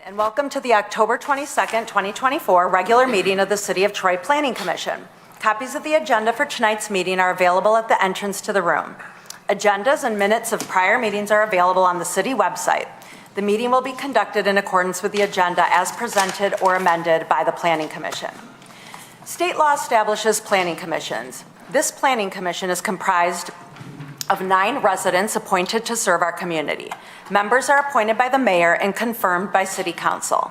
And welcome to the October 22nd, 2024 regular meeting of the City of Troy Planning Commission. Copies of the agenda for tonight's meeting are available at the entrance to the room. Agendas and minutes of prior meetings are available on the city website. The meeting will be conducted in accordance with the agenda as presented or amended by the Planning Commission. State law establishes planning commissions. This planning commission is comprised of 9 residents appointed to serve our community. Members are appointed by the mayor and confirmed by city council.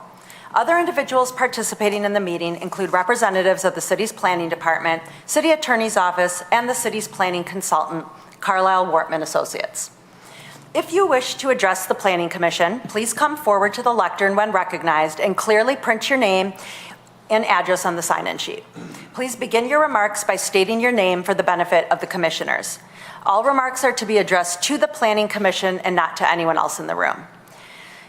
Other individuals participating in the meeting include representatives of the city's planning department, city attorney's office, and the city's planning consultant, Carlisle Wortman Associates. If you wish to address the planning commission, please come forward to the lectern when recognized and clearly print your name and address on the sign-in sheet. Please begin your remarks by stating your name for the benefit of the commissioners. All remarks are to be addressed to the Planning Commission and not to anyone else in the room.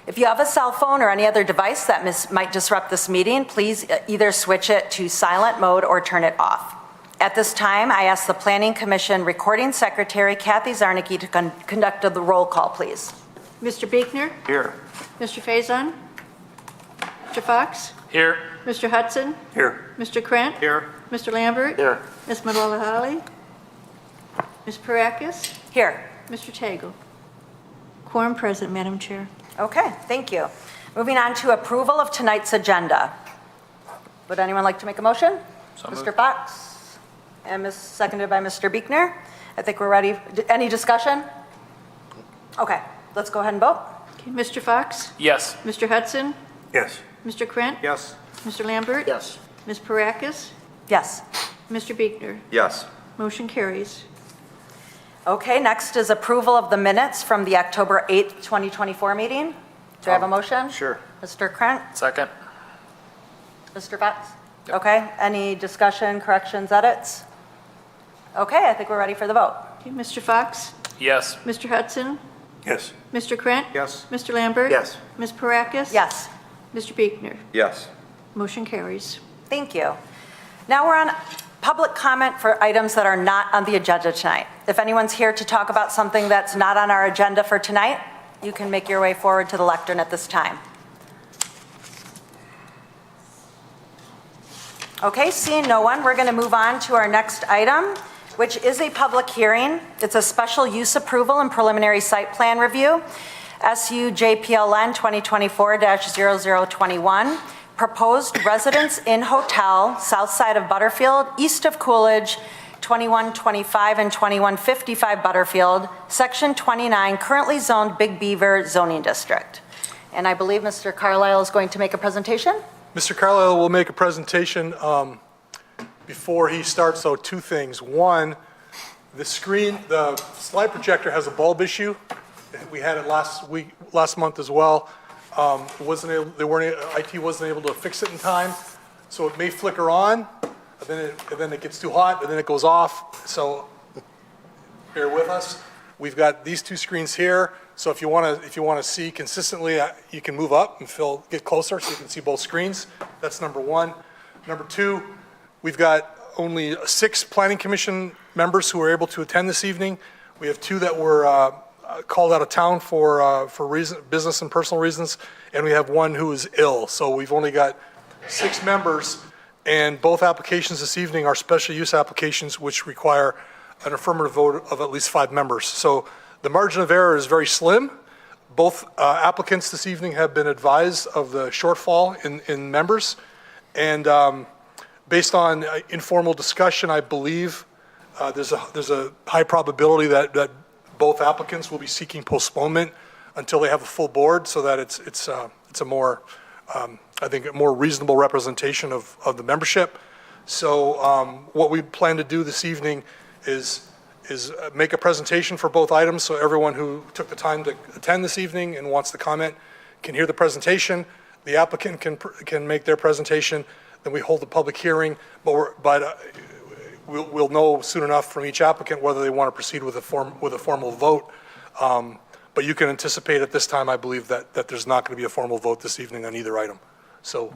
If you have a cell phone or any other device that might disrupt this meeting, please either switch it to silent mode or turn it off. At this time, I ask the Planning Commission Recording Secretary Kathy Zarnicki to conduct the roll call, please. Mr. Buechner? Here. Mr. Faison? Mr. Fox? Here. Mr. Hudson? Here. Mr. Krent? Here. Mr. Lambert? Here. Ms. Malala-Holly? Ms. Parakis? Here. Mr. Tagle? Quorum present, Madam Chair. Okay, thank you. Moving on to approval of tonight's agenda. Would anyone like to make a motion? So Mr. moved. Fox? And seconded by Mr. Buechner. I think we're ready. Any discussion? Okay, let's go ahead and vote. Okay, Mr. Fox? Yes. Mr. Hudson? Yes. Mr. Krent? Yes. Mr. Lambert? Yes. Ms. Parakis? Yes. Mr. Buechner? Yes. Motion carries. Okay, next is approval of the minutes from the October 8th, 2024 meeting. Do I have a motion? Sure. Mr. Krent? Second. Mr. Fox? Okay, any discussion, corrections, edits? Okay, I think we're ready for the vote. Okay, Mr. Fox? Yes. Mr. Hudson? Yes. Mr. Krent? Yes. Mr. Lambert? Yes. Ms. Parakis? Yes, Mr. Buechner? Yes. Motion carries. thank you. Now we're on public comment for items that are not on the agenda tonight. If anyone's here to talk about something that's not on our agenda for tonight, you can make your way forward to the lectern at this time. Okay, seeing no one, we're going to move on to our next item, which is a public hearing. It's a special use approval and preliminary site plan review, SUJPLN 2024-0021, proposed residence inn hotel, south side of Butterfield, east of Coolidge, 2125 and 2155 Butterfield, section 29, currently zoned Big Beaver zoning district. And I believe Mr. Carlisle is going to make a presentation. Mr. Carlisle will make a presentation before he starts, so 2 things. One, the slide projector has a bulb issue. We had it last month as well. IT wasn't able to fix it in time, so it may flicker on, and then it gets too hot, and then it goes off. So bear with us. We've got these 2 screens here. So if you want to see consistently, you can move up and get closer so you can see both screens. That's number 1. Number 2, we've got only 6 planning commission members who are able to attend this evening. We have 2 that were called out of town for business and personal reasons, and we have 1 who is ill. So we've only got 6 members, and both applications this evening are special use applications which require an affirmative vote of at least 5 members. So the margin of error is very slim. Both applicants this evening have been advised of the shortfall in members, and based on informal discussion, I believe there's a high probability that both applicants will be seeking postponement until they have a full board, so that it's a more I think a more reasonable representation of the membership. So what we plan to do this evening is make a presentation for both items, so everyone who took the time to attend this evening and wants to comment can hear the presentation. The applicant can make their presentation. Then we hold the public hearing, but we'll know soon enough from each applicant whether they want to proceed with a formal vote. But you can anticipate at this time, I believe, that there's not going to be a formal vote this evening on either item. So.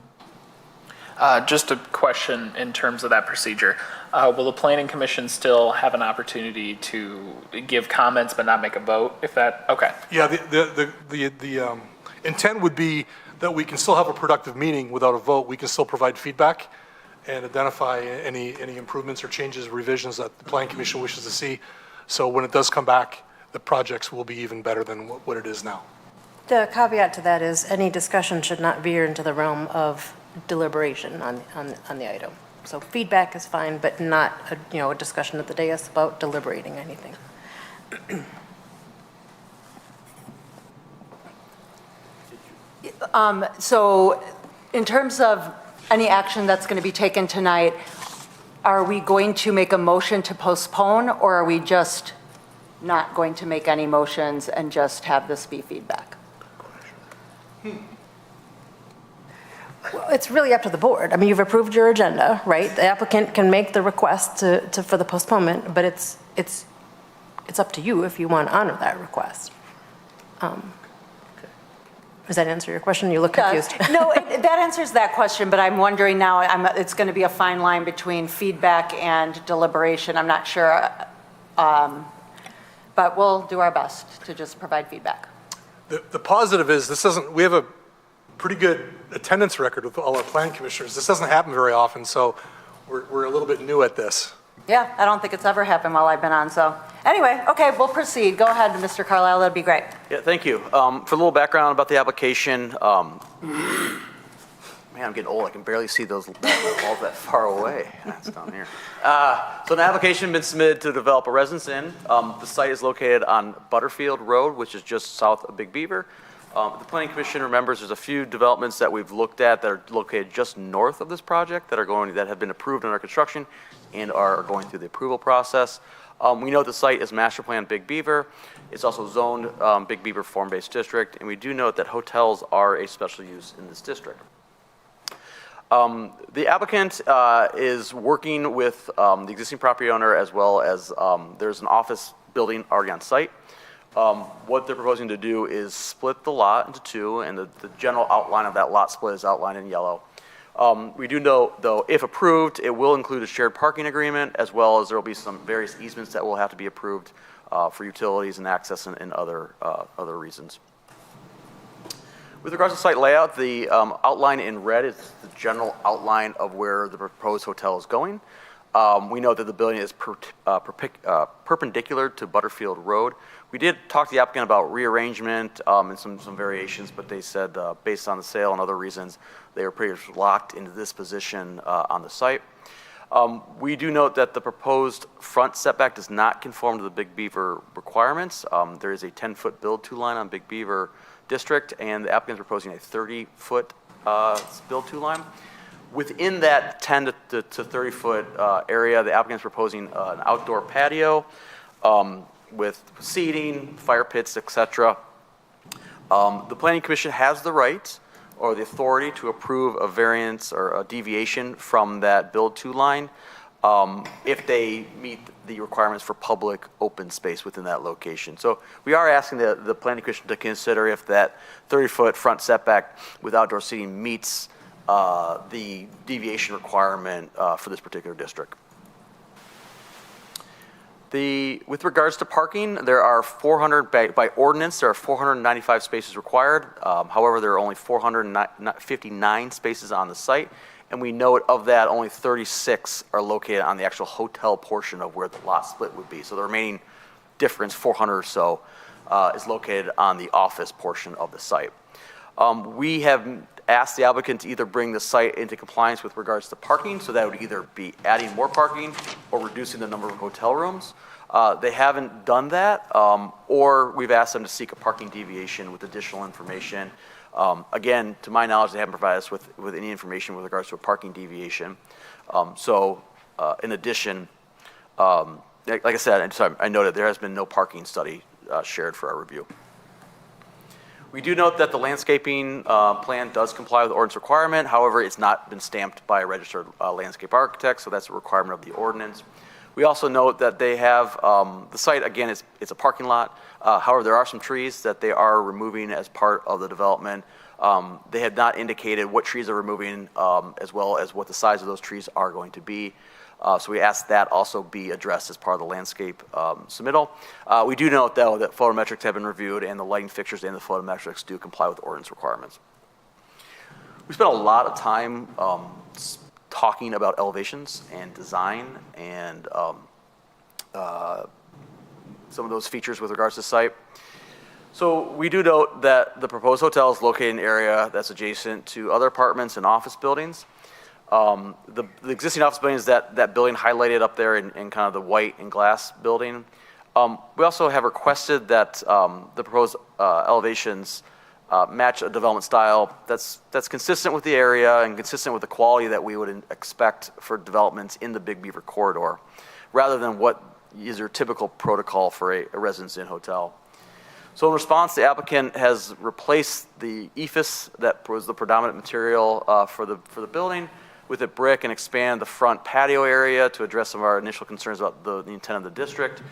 Just a question in terms of that procedure. Will the Planning Commission still have an opportunity to give comments but not make a vote? If that, okay. Yeah, the intent would be that we can still have a productive meeting without a vote. We can still provide feedback and identify any improvements or changes, revisions that the Planning Commission wishes to see. So when it does come back, the projects will be even better than what it is now. The caveat to that is any discussion should not veer into the realm of deliberation on the item. So feedback is fine, but not a discussion of the dais about deliberating anything. So in terms of any action that's going to be taken tonight, are we going to make a motion to postpone, or are we just not going to make any motions and just have this be feedback? Well, it's really up to the board. I mean, you've approved your agenda, right? The applicant can make the request for the postponement, but it's up to you if you want to honor that request. Does that answer your question? You look confused. No, that answers that question, but I'm wondering now, it's going to be a fine line between feedback and deliberation. I'm not sure, but we'll do our best to just provide feedback. The positive is we have a pretty good attendance record with all our plan commissioners. This doesn't happen very often, so we're a little bit new at this. Yeah, I don't think it's ever happened while I've been on, so. Anyway, okay, we'll proceed. Go ahead, Mr. Carlisle, that'd be great. Yeah, thank you. For a little background about the application, man, I'm getting old. I can barely see those walls that far away. That's down here. So an application has been submitted to develop a residence inn. The site is located on Butterfield Road, which is just south of Big Beaver. The Planning Commission remembers there's a few developments that we've looked at that are located just north of this project that have been approved under construction and are going through the approval process. We know the site is master plan Big Beaver. It's also zoned Big Beaver form-based district, and we do note that hotels are a special use in this district. The applicant is working with the existing property owner, as well as there's an office building already on site. What they're proposing to do is split the lot into two, and the general outline of that lot split is outlined in yellow. We do know, though, if approved, it will include a shared parking agreement, as well as there will be some various easements that will have to be approved for utilities and access and other reasons. With regards to site layout, the outline in red is the general outline of where the proposed hotel is going. We know that the building is perpendicular to Butterfield Road. We did talk to the applicant about rearrangement and some variations, but they said based on the sale and other reasons, they are pretty much locked into this position on the site. We do note that the proposed front setback does not conform to the Big Beaver requirements. There is a 10-foot build-to line on Big Beaver District, and the applicant is proposing a 30-foot build-to line. Within that 10 to 30-foot area, the applicant is proposing an outdoor patio with seating, fire pits, etc. The Planning Commission has the right or the authority to approve a variance or a deviation from that build-to line if they meet the requirements for public open space within that location. So we are asking the Planning Commission to consider if that 30-foot front setback with outdoor seating meets the deviation requirement for this particular district. With regards to parking, there are 400, by ordinance, there are 495 spaces required. However, there are only 459 spaces on the site. And we note of that, only 36 are located on the actual hotel portion of where the lot split would be. So the remaining difference, 400 or so, is located on the office portion of the site. We have asked the applicant to either bring the site into compliance with regards to parking, so that would either be adding more parking or reducing the number of hotel rooms. They haven't done that, or we've asked them to seek a parking deviation with additional information. Again, to my knowledge, they haven't provided us with any information with regards to a parking deviation. In addition, like I said, I noted there has been no parking study shared for our review. We do note that the landscaping plan does comply with the ordinance requirement. However, it's not been stamped by a registered landscape architect, so that's a requirement of the ordinance. We also note that they have, the site, again, it's a parking lot. However, there are some trees that they are removing as part of the development. They have not indicated what trees they're removing, as well as what the size of those trees are going to be. So we ask that also be addressed as part of the landscape submittal. We do note, though, that photometrics have been reviewed and the lighting fixtures and the photometrics do comply with ordinance requirements. We spent a lot of time talking about elevations and design and some of those features with regards to site. So we do note that the proposed hotel is located in an area that's adjacent to other apartments and office buildings. The existing office building is that building highlighted up there in kind of the white and glass building. We also have requested that the proposed elevations match a development style that's consistent with the area and consistent with the quality that we would expect for developments in the Big Beaver corridor, rather than what is your typical protocol for a Residence Inn hotel. So in response, the applicant has replaced the ephes that was the predominant material for the building with a brick and expand the front patio area to address some of our initial concerns about the intent of the district.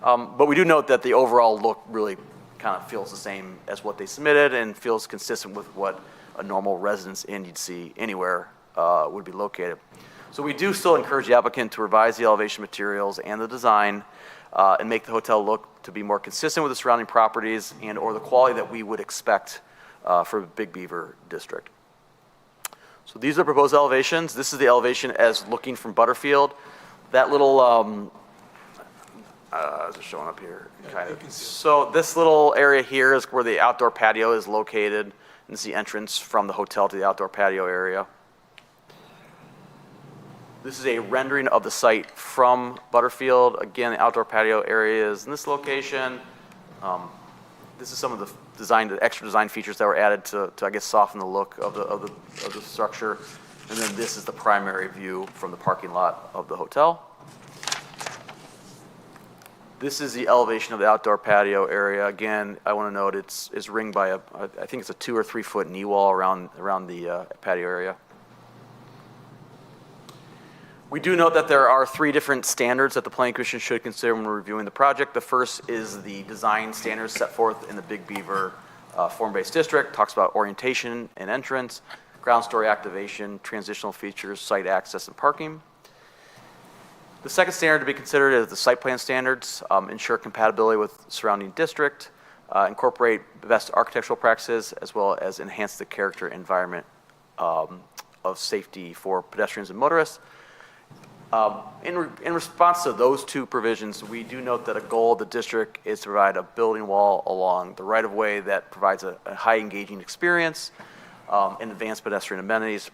But we do note that the overall look really kind of feels the same as what they submitted and feels consistent with what a normal Residence Inn you'd see anywhere would be located. So we do still encourage the applicant to revise the elevation materials and the design and make the hotel look to be more consistent with the surrounding properties and or the quality that we would expect for Big Beaver district. So these are proposed elevations. This is the elevation as looking from Butterfield. That little, is it showing up here? Kind of. So this little area here is where the outdoor patio is located. And this is the entrance from the hotel to the outdoor patio area. This is a rendering of the site from Butterfield. Again, the outdoor patio area is in this location. This is some of the extra design features that were added to I guess, soften the look of the structure. And then this is the primary view from the parking lot of the hotel. This is the elevation of the outdoor patio area. Again, I want to note it's ringed by I think it's a 2 or 3 foot knee wall around the patio area. We do note that there are 3 different standards that the Planning Commission should consider when reviewing the project. The first is the design standards set forth in the Big Beaver form-based district. Talks about orientation and entrance, ground story activation, transitional features, site access, and parking. The second standard to be considered is the site plan standards. Ensure compatibility with surrounding district, incorporate best architectural practices, as well as enhance the character and environment of safety for pedestrians and motorists. In response to those 2 provisions, we do note that a goal of the district is to provide a building wall along the right-of-way that provides a high engaging experience and advanced pedestrian amenities.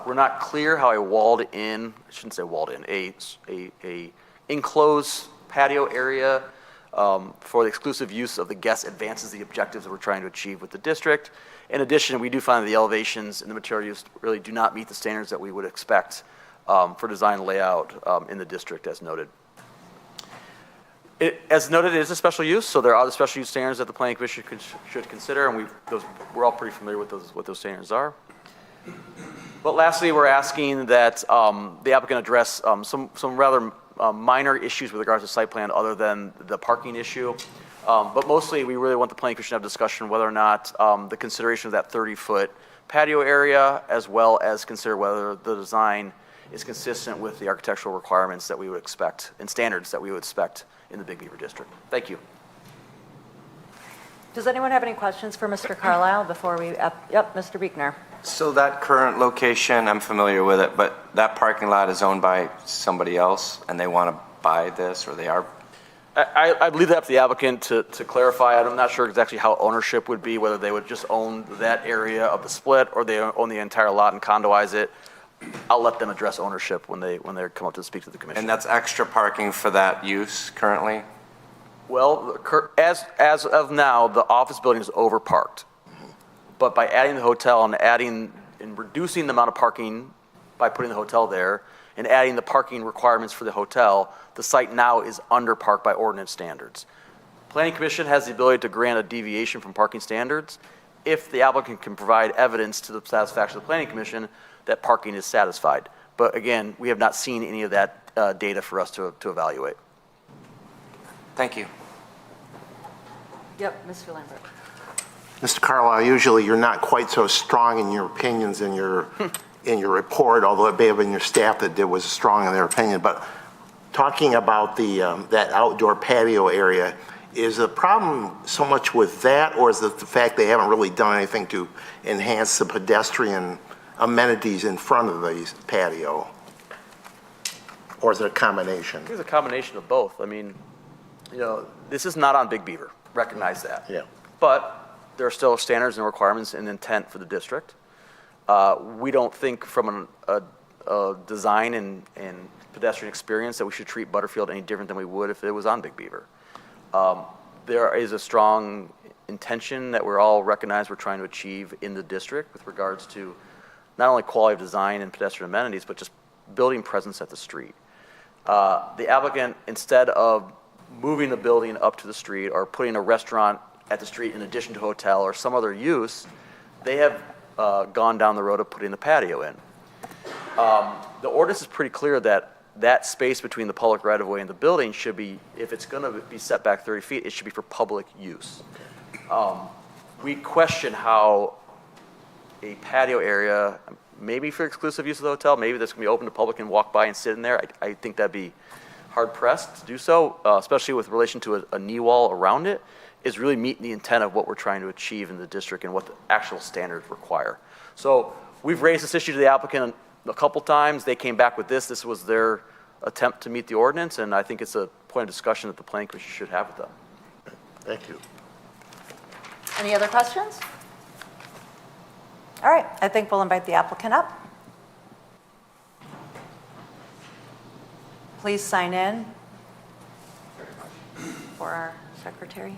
We're not clear how a walled-in, I shouldn't say walled-in, a enclosed patio area for the exclusive use of the guests advances the objectives that we're trying to achieve with the district. In addition, we do find that the elevations and the material used really do not meet the standards that we would expect for design layout in the district as noted. As noted, it is a special use, so there are the special use standards that the Planning Commission should consider, and we're all pretty familiar with what those standards are. But lastly, we're asking that the applicant address some rather minor issues with regards to site plan other than the parking issue. But mostly, we really want the Planning Commission to have a discussion whether or not the consideration of that 30-foot patio area, as well as consider whether the design is consistent with the architectural requirements that we would expect and standards that we would expect in the Big Beaver district. Thank you. Does anyone have any questions for Mr. Carlisle before we, yep, Mr. Buechner. So that current location, I'm familiar with it, but that parking lot is owned by somebody else and they want to buy this, or they are? I believe that's the applicant to clarify. I'm not sure exactly how ownership would be, whether they would just own that area of the split or they own the entire lot and condoize it. I'll let them address ownership when they come up to speak to the commission. And that's extra parking for that use currently? Well, as of now, the office building is overparked. But by adding the hotel and reducing the amount of parking by putting the hotel there and adding the parking requirements for the hotel, the site now is underparked by ordinance standards. Planning Commission has the ability to grant a deviation from parking standards if the applicant can provide evidence to the satisfaction of the Planning Commission that parking is satisfied. But again, we have not seen any of that data for us to evaluate. Thank you. Yep, Mr. Lambert. Mr. Carlisle, usually you're not quite so strong in your opinions in your report, although it may have been your staff that was strong in their opinion. But talking about that outdoor patio area, is the problem so much with that, or is it the fact they haven't really done anything to enhance the pedestrian amenities in front of the patio? Or is it a combination? I think it's a combination of both. I mean, you know, this is not on Big Beaver, recognize that. Yeah. But there are still standards and requirements and intent for the district. We don't think from a design and pedestrian experience that we should treat Butterfield any different than we would if it was on Big Beaver. There is a strong intention that we're all recognize we're trying to achieve in the district with regards to not only quality of design and pedestrian amenities, but just building presence at the street. The applicant, instead of moving the building up to the street or putting a restaurant at the street in addition to a hotel or some other use, they have gone down the road of putting the patio in. The ordinance is pretty clear that that space between the public right-of-way and the building should be, if it's going to be set back 30 feet, it should be for public use. We question how a patio area, maybe for exclusive use of the hotel, maybe that's going to be open to public and walk by and sit in there. I think that'd be hard-pressed to do so, especially with relation to a knee wall around it, is really meeting the intent of what we're trying to achieve in the district and what the actual standards require. So we've raised this issue to the applicant a couple times. They came back with this. This was their attempt to meet the ordinance, and I think it's a point of discussion that the planning commission should have with them. Thank you. Any other questions? All right, I think we'll invite the applicant up. Please sign in for our secretary.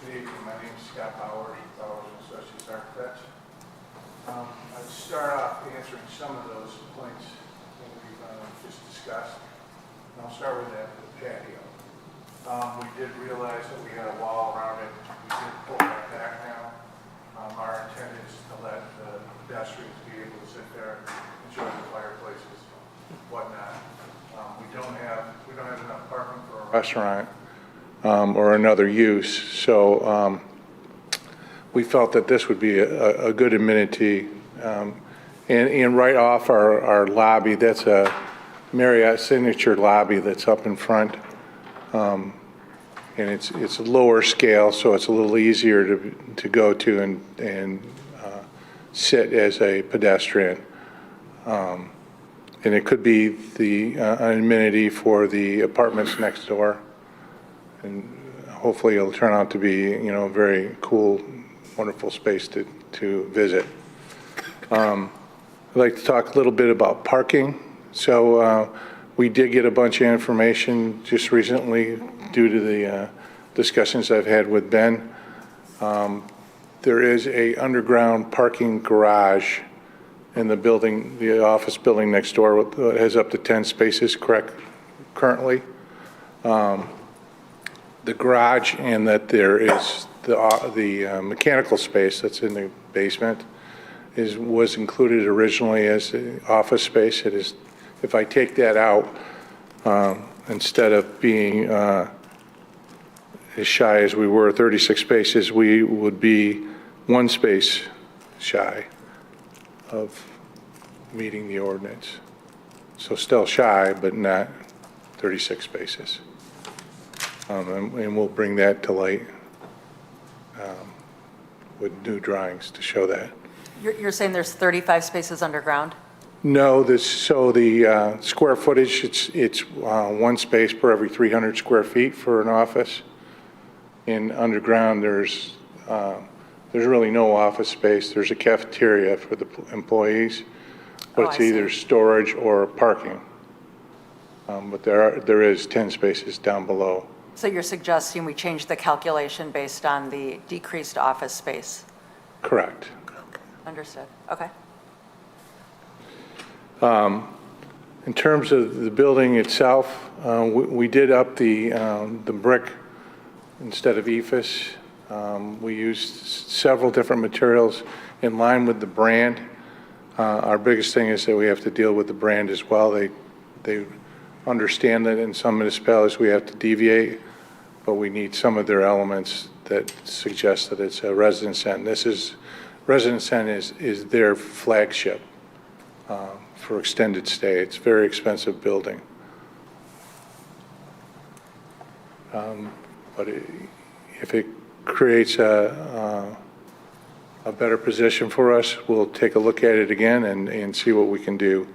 Good evening, my name is Scott Bowers, Bowers & Associates Architects. I'd start off answering some of those points that we've just discussed. And I'll start with the patio. We did realize that we had a wall around it. We did pull that back now. Our intent is to let the pedestrians be able to sit there, enjoy the fireplaces, whatnot. We don't have enough parking for a restaurant. Or another use. So we felt that this would be a good amenity. And right off our lobby, that's a Marriott Signature lobby that's up in front. And it's a lower scale, so it's a little easier to go to and sit as a pedestrian. And it could be an amenity for the apartments next door. And hopefully it'll turn out to be, a very cool, wonderful space to visit. I'd like to talk a little bit about parking. So we did get a bunch of information just recently due to the discussions I've had with Ben. There is a underground parking garage in the building, the office building next door. It has up to 10 spaces, correct, currently. The garage, and that there is the mechanical space that's in the basement was included originally as the office space. It is, if I take that out, instead of being as shy as we were, 36 spaces, we would be one space shy of meeting the ordinance. So still shy, but not 36 spaces. And we'll bring that to light with new drawings to show that. You're saying there's 35 spaces underground? No, the square footage, it's one space per every 300 square feet for an office. In underground, there's really no office space. There's a cafeteria for the employees, but it's either storage or parking. But there is 10 spaces down below. So you're suggesting we change the calculation based on the decreased office space? Correct. Understood. Okay. In terms of the building itself, we did up the brick instead of EIFS. We used several different materials in line with the brand. Our biggest thing is that we have to deal with the brand as well. They understand that in some municipalities we have to deviate, but we need some of their elements that suggest that it's a residence center. Residence center is their flagship for extended stay. It's a very expensive building. But if it creates a better position for us, we'll take a look at it again and see what we can do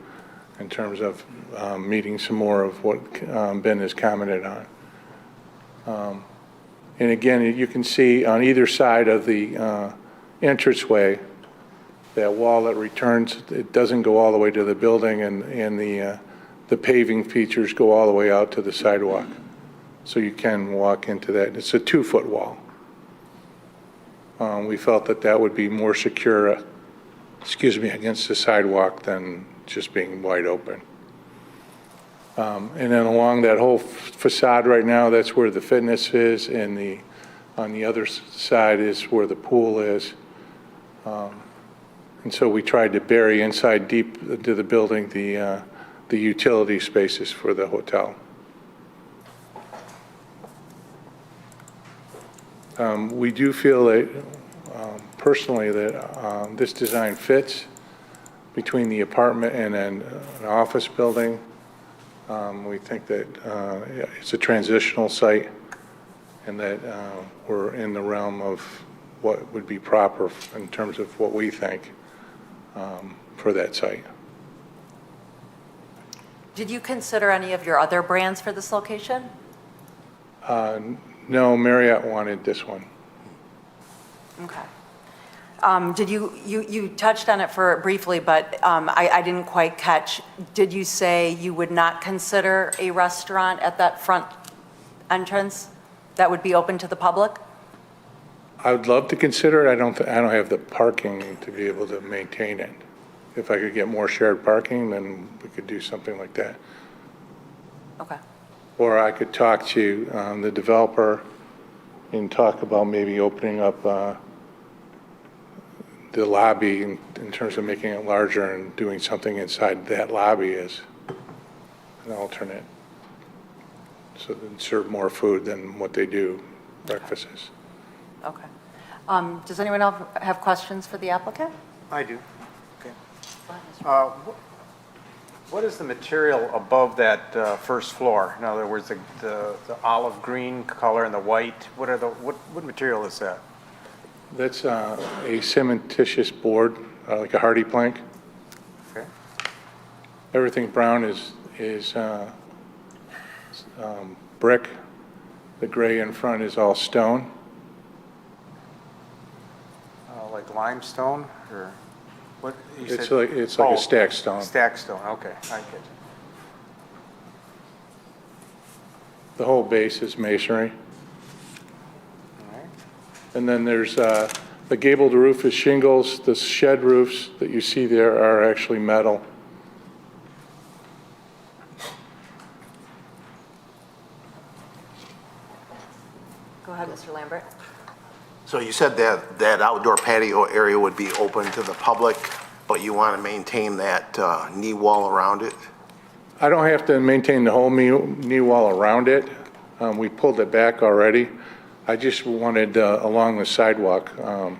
in terms of meeting some more of what Ben has commented on. And again, you can see on either side of the entranceway, that wall that returns, it doesn't go all the way to the building, and the paving features go all the way out to the sidewalk. So you can walk into that. It's a 2-foot wall. We felt that that would be more secure, against the sidewalk than just being wide open. And then along that whole facade right now, that's where the fitness is, and on the other side is where the pool is. And so we tried to bury inside deep into the building the utility spaces for the hotel. We do feel that, personally, that this design fits between the apartment and an office building. We think that it's a transitional site, and that we're in the realm of what would be proper in terms of what we think for that site. Did you consider any of your other brands for this location? No, Marriott wanted this one. Okay. Did you touched on it briefly, but I didn't quite catch. Did you say you would not consider a restaurant at that front entrance that would be open to the public? I would love to consider it. I don't have the parking to be able to maintain it. If I could get more shared parking, then we could do something like that. Okay. Or I could talk to the developer and talk about maybe opening up the lobby in terms of making it larger and doing something inside that lobby as an alternate. So then serve more food than what they do breakfasts. Okay. Does anyone else have questions for the applicant? I do. Okay. What is the material above that first floor? In other words, the olive green color and the white, what material is that? That's a cementitious board, like a hardy plank. Okay. Everything brown is brick. The gray in front is all stone. Like limestone or what? You It's said- like a stacked stone. Stacked stone, okay, I get it. The whole base is masonry. All right. And then there's, the gabled roof is shingles. The shed roofs that you see there are actually metal. Go ahead, Mr. Lambert. So you said that outdoor patio area would be open to the public, but you want to maintain that knee wall around it? I don't have to maintain the whole knee wall around it. We pulled it back already. I just wanted along the sidewalk,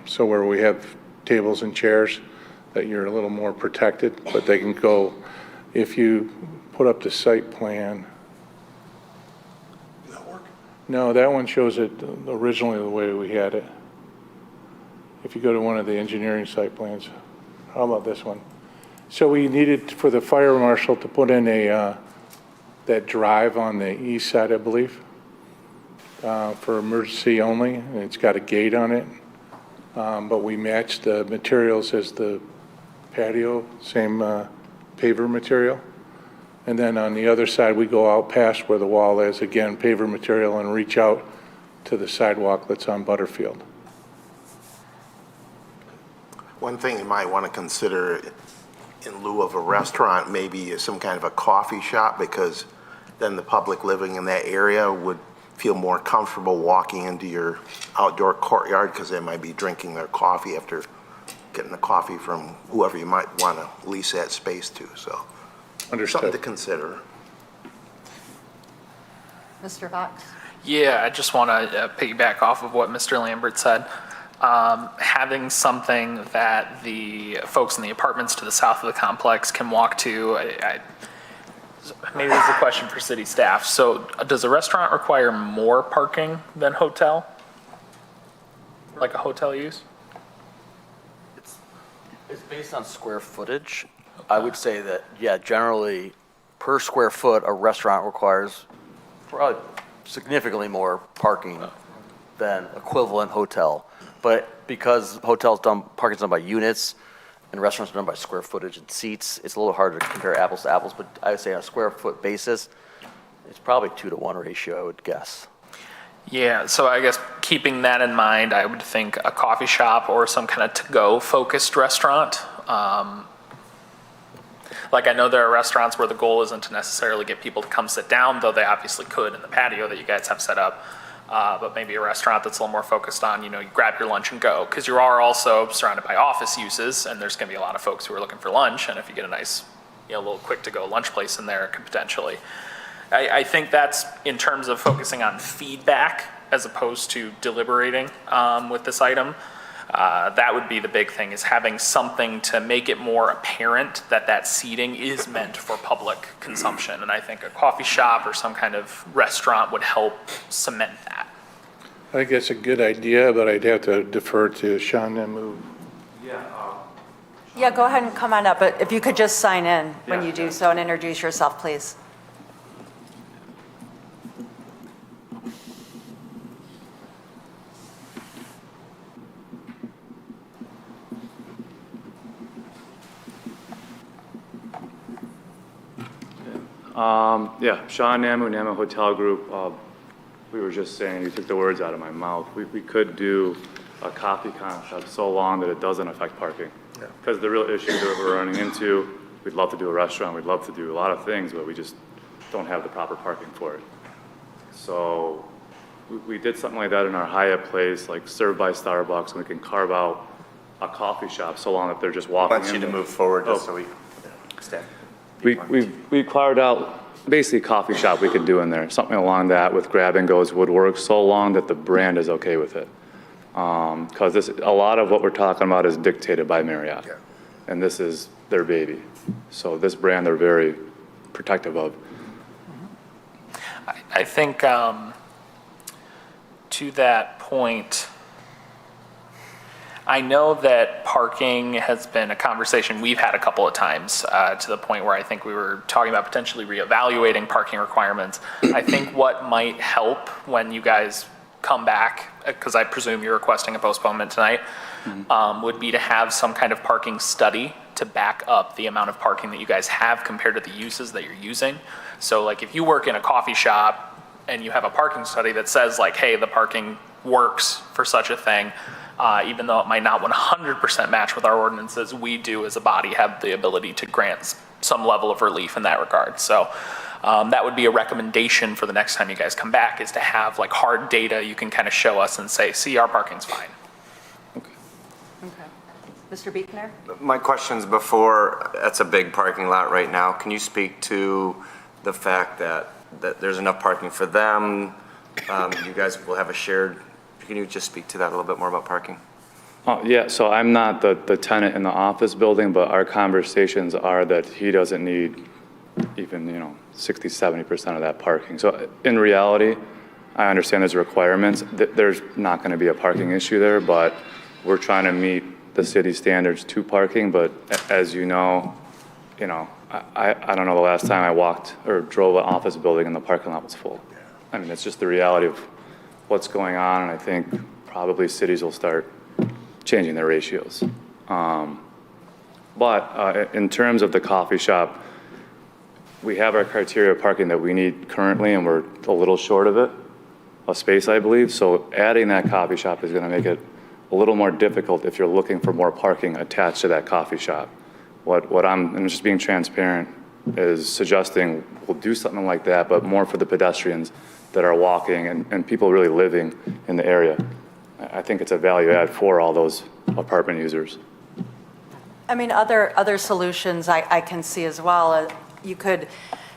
so where we have tables and chairs, that you're a little more protected, but they can go, if you put up the site plan. Does that work? No, that one shows it originally the way we had it. If you go to one of the engineering site plans. How about this one? So we needed for the fire marshal to put in that drive on the east side, I believe, for emergency only, and it's got a gate on it. But we matched the materials as the patio, same paver material. And then on the other side, we go out past where the wall is, again, paver material, and reach out to the sidewalk that's on Butterfield. One thing you might want to consider in lieu of a restaurant, maybe some kind of a coffee shop, because then the public living in that area would feel more comfortable walking into your outdoor courtyard because they might be drinking their coffee after getting the coffee from whoever you might want to lease that space to. So something to Understood. consider. Mr. Fox? Yeah, I just want to piggyback off of what Mr. Lambert said. Having something that the folks in the apartments to the south of the complex can walk to, maybe this is a question for city staff. So does a restaurant require more parking than hotel? Like a hotel use? It's based on square footage. I would say that, yeah, generally, per square foot, a restaurant requires probably significantly more parking than equivalent hotel. But because parking's done by units, and restaurants are done by square footage and seats, it's a little harder to compare apples to apples, but I would say on a square foot basis, it's probably 2-to-1 ratio, I would guess. Yeah, so I guess keeping that in mind, I would think a coffee shop or some kind of to-go focused restaurant. Like I know there are restaurants where the goal isn't to necessarily get people to come sit down, though they obviously could in the patio that you guys have set up. But maybe a restaurant that's a little more focused on, you grab your lunch and go. Because you are also surrounded by office uses, and there's going to be a lot of folks who are looking for lunch. And if you get a nice, little quick to-go lunch place in there, it could potentially. I think that's in terms of focusing on feedback as opposed to deliberating with this item. That would be the big thing, is having something to make it more apparent that that seating is meant for public consumption. And I think a coffee shop or some kind of restaurant would help cement that. I think that's a good idea, but I'd have to defer to Sean Nemu. Yeah, go ahead and come on up, but if you could just sign in when you do so and introduce yourself, please. Sean Namu, Namu Hotel Group. We were just saying, you took the words out of my mouth. We could do a coffee concept so long that it doesn't affect parking. Because the real issue that we're running into, we'd love to do a restaurant, we'd love to do a lot of things, but we just don't have the proper parking for it. So we did something like that in our Hyatt place, like served by Starbucks, and we can carve out a coffee shop so long that they're just walking in. Wants you to move forward just so we stand. We carved out basically a coffee shop we could do in there, something along that with grab and goes would work so long that the brand is okay with it. Because a lot of what we're talking about is dictated by Marriott, and this is their baby. So this brand they're very protective of. I think to that point, I know that parking has been a conversation we've had a couple of times to the point where I think we were talking about potentially reevaluating parking requirements. I think what might help when you guys come back, because I presume you're requesting a postponement tonight, would be to have some kind of parking study to back up the amount of parking that you guys have compared to the uses that you're using. So like if you work in a coffee shop and you have a parking study that says like, hey, the parking works for such a thing, even though it might not 100% match with our ordinances, we do as a body have the ability to grant some level of relief in that regard. So that would be a recommendation for the next time you guys come back, is to have like hard data you can kind of show us and say, see, our parking's fine. Okay. Mr. Buechner? My question's before, that's a big parking lot right now. Can you speak to the fact that there's enough parking for them? You guys will have a shared, can you just speak to that a little bit more about parking? Yeah, so I'm not the tenant in the office building, but our conversations are that he doesn't need even, 60, 70% of that parking. So in reality, I understand there's requirements. There's not going to be a parking issue there, but we're trying to meet the city standards to parking. But as you know, I don't know the last time I walked or drove an office building and the parking lot was full. I mean, it's just the reality of what's going on, and I think probably cities will start changing their ratios. But in terms of the coffee shop, we have our criteria of parking that we need currently, and we're a little short of it, a space, I believe. So adding that coffee shop is going to make it a little more difficult if you're looking for more parking attached to that coffee shop. What I'm just being transparent, is suggesting we'll do something like that, but more for the pedestrians that are walking and people really living in the area. I think it's a value add for all those apartment users. I mean, other solutions I can see as well. You could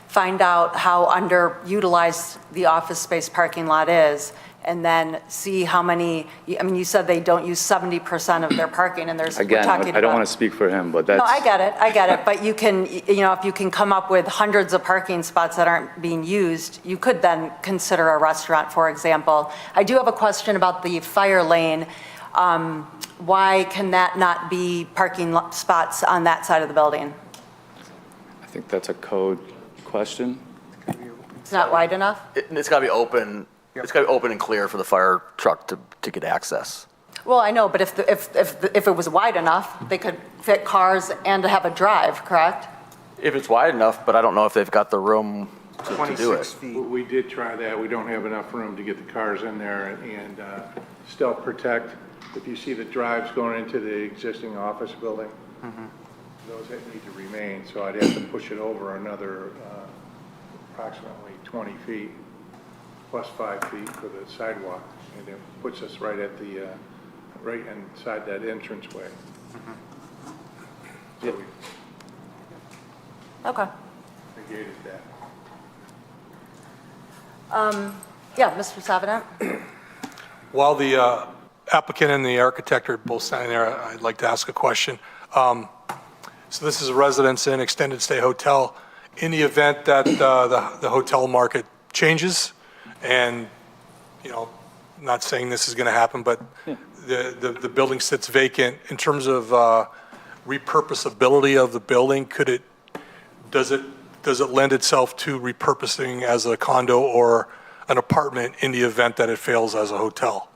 find out how underutilized the office space parking lot is, and then see how many, I mean, you said they don't use 70% of their parking, and we're Again, talking I don't want about. to speak for him, but that's. No, I get it, but you can, if you can come up with hundreds of parking spots that aren't being used, you could then consider a restaurant, for example. I do have a question about the fire lane. Why can that not be parking spots on that side of the building? I think that's a code question. It's not wide enough? It's got to be open, it's got to be open and clear for the fire truck to get access. Well, I know, but if it was wide enough, they could fit cars and have a drive, correct? If it's wide enough, but I don't know if they've got the room to do it. We did try that. We don't have enough room to get the cars in there and still protect. If you see the drives going into the existing office building, those that need to remain. So I'd have to push it over another approximately 20 feet plus 5 feet for the sidewalk. And it puts us right at the, right inside that entranceway. So we Okay. negated that. Yeah, Mr. Savinet? While the applicant and the architect are both standing there, I'd like to ask a question. So this is a Residence Inn extended stay hotel. In the event that the hotel market changes, and, not saying this is going to happen, but the building sits vacant, in terms of repurposability of the building, does it lend itself to repurposing as a condo or an apartment in the event that it fails as a hotel,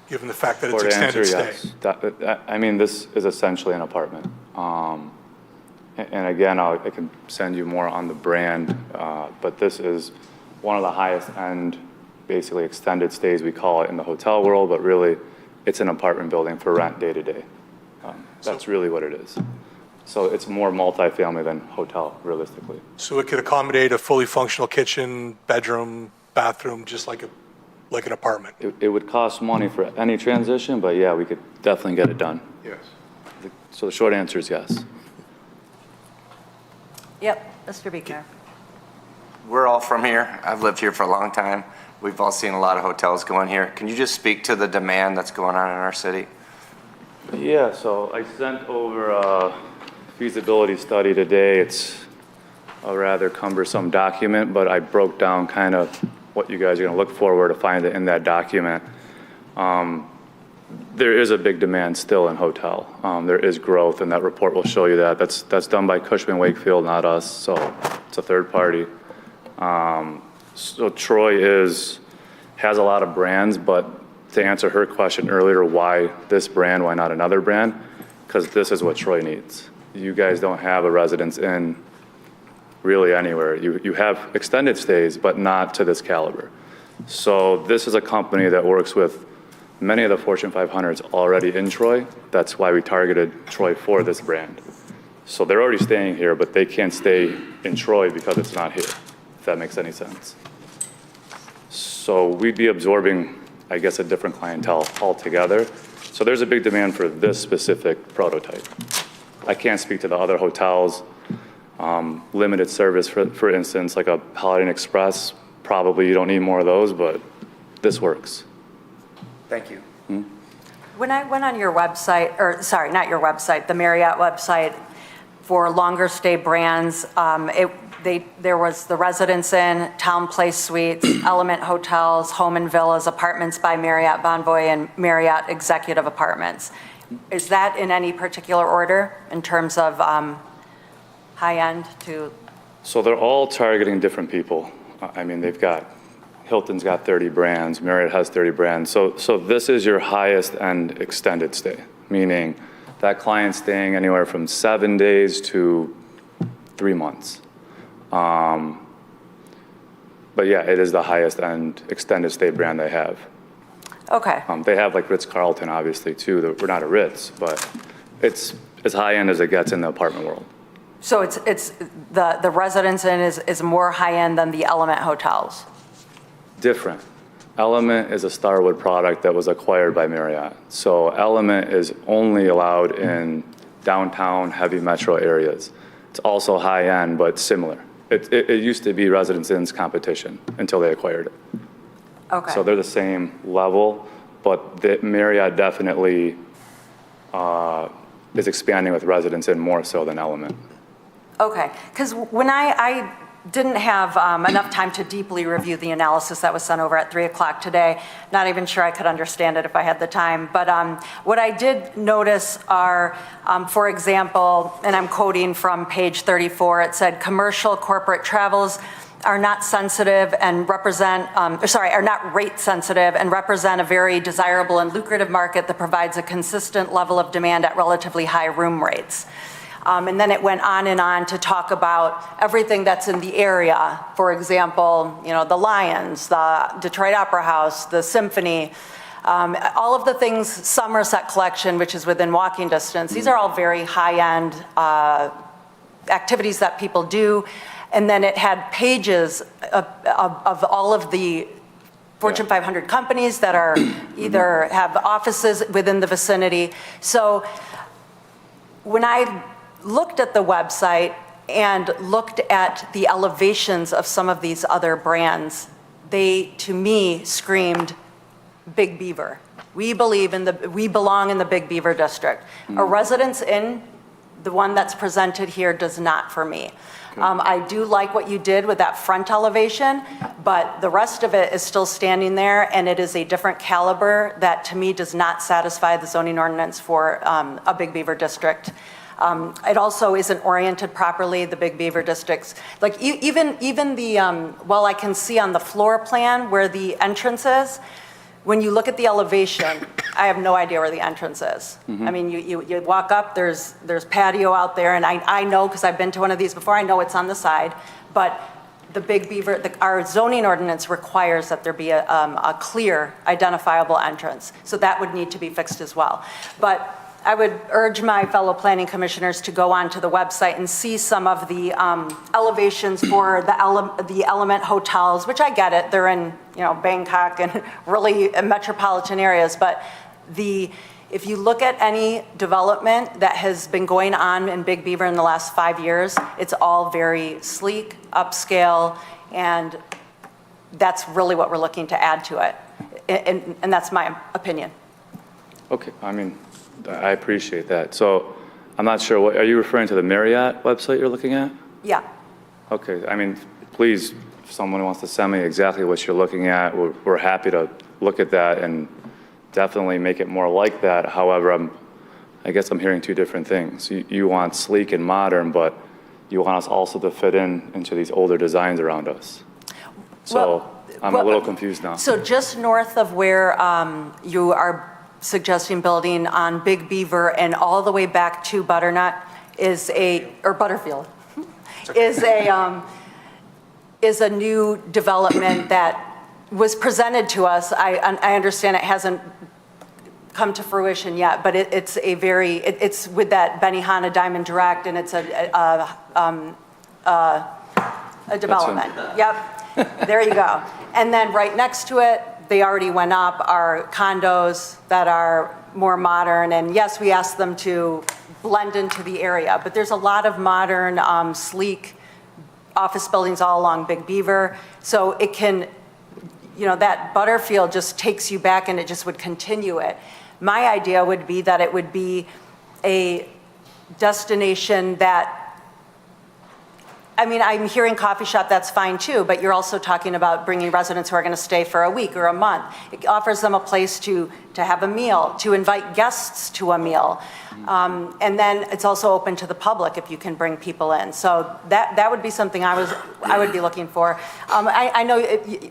given the fact that it's Short answer, extended stay? yes. I mean, this is essentially an apartment. And again, I can send you more on the brand, but this is one of the highest end, basically extended stays, we call it in the hotel world, but really it's an apartment building for rent day to day. That's really what it is. So it's more multifamily than hotel, realistically. So it could accommodate a fully functional kitchen, bedroom, bathroom, just like an apartment? It would cost money for any transition, but yeah, we could definitely get it done. Yes. So the short answer is yes. Yep, Mr. Beekner. We're all from here. I've lived here for a long time. We've all seen a lot of hotels go in here. Can you just speak to the demand that's going on in our city? Yeah, so I sent over a feasibility study today. It's a rather cumbersome document, but I broke down kind of what you guys are going to look for, where to find it in that document. There is a big demand still in hotel. There is growth, and that report will show you that. That's done by Cushman Wakefield, not us, so it's a third party. So Troy has a lot of brands, but to answer her question earlier, why this brand, why not another brand? Because this is what Troy needs. You guys don't have a Residence Inn really anywhere. You have extended stays, but not to this caliber. So this is a company that works with many of the Fortune 500s already in Troy. That's why we targeted Troy for this brand. So they're already staying here, but they can't stay in Troy because it's not here, if that makes any sense. So we'd be absorbing, I guess, a different clientele altogether. So there's a big demand for this specific prototype. I can't speak to the other hotels. Limited service, for instance, like a Holiday Inn Express, probably you don't need more of those, but this works. Thank you. When I went on your website, or sorry, not your website, the Marriott website, for longer stay brands, there was the Residence Inn, Town Place Suites, Element Hotels, Home and Villas, Apartments by Marriott Bonvoy, and Marriott Executive Apartments. Is that in any particular order in terms of high-end to? So they're all targeting different people. I mean, Hilton's got 30 brands, Marriott has 30 brands. So this is your highest end extended stay, meaning that client's staying anywhere from 7 days to 3 months. But yeah, it is the highest end extended stay brand they have. Okay. They have like Ritz-Carlton, obviously, too. We're not a Ritz, but it's as high end as it gets in the apartment world. So it's the Residence Inn is more high-end than the Element hotels? Different. Element is a Starwood product that was acquired by Marriott. So Element is only allowed in downtown heavy metro areas. It's also high-end, but similar. It used to be Residence Inn's competition until they acquired it. Okay. So they're the same level, but the Marriott definitely is expanding with Residence Inn more so than Element. Okay, because when I didn't have enough time to deeply review the analysis that was sent over at 3 o'clock today, not even sure I could understand it if I had the time, but what I did notice are, for example, and I'm quoting from page 34, it said, commercial corporate travels are not sensitive and represent, are not rate sensitive and represent a very desirable and lucrative market that provides a consistent level of demand at relatively high room rates. And then it went on and on to talk about everything that's in the area. For example, you know, the Lions, the Detroit Opera House, the Symphony, all of the things, Somerset Collection, which is within walking distance. These are all very high-end activities that people do. And then it had pages of all of the Fortune 500 companies that are either have offices within the vicinity. So when I looked at the website and looked at the elevations of some of these other brands, they, to me, screamed Big Beaver. We belong in the Big Beaver district. A Residence Inn, the one that's presented here, does not for me. I do like what you did with that front elevation, but the rest of it is still standing there, and it is a different caliber that, to me, does not satisfy the zoning ordinance for a Big Beaver district. It also isn't oriented properly, the Big Beaver districts. Like even the, well, I can see on the floor plan where the entrance is, when you look at the elevation, I have no idea where the entrance is. I mean, you walk up, there's patio out there, and I know, because I've been to one of these before, I know it's on the side, but the Big Beaver, our zoning ordinance requires that there be a clear, identifiable entrance. So that would need to be fixed as well. But I would urge my fellow planning commissioners to go onto the website and see some of the elevations for the Element hotels, which I get it, they're in, you know, Bangkok and really metropolitan areas, but if you look at any development that has been going on in Big Beaver in the last 5 years, it's all very sleek, upscale, and that's really what we're looking to add to it. And that's my opinion. Okay, I mean, I appreciate that. So I'm not sure, what are you referring to the Marriott website you're looking at? Yeah. Okay, I mean, please, if someone wants to send me exactly what you're looking at, we're happy to look at that and definitely make it more like that. However, I guess I'm hearing two different things. You want sleek and modern, but you want us also to fit into these older designs around us. So I'm a little confused now. So just north of where you are suggesting building on Big Beaver and all the way back to Butternut or Butterfield, is a new development that was presented to us. I understand it hasn't come to fruition yet, but it's with that Benihana Diamond Direct, and it's a development. Yep, there you go. And then right next to it, they already went up, are condos that are more modern, and yes, we asked them to blend into the area, but there's a lot of modern, sleek office buildings all along Big Beaver, so it can, you know, that Butterfield just takes you back and it just would continue it. My idea would be that it would be a destination that, I mean, I'm hearing coffee shop, that's fine too, but you're also talking about bringing residents who are going to stay for a week or a month. It offers them a place to have a meal, to invite guests to a meal. And then it's also open to the public if you can bring people in. So that would be something I would be looking for. I know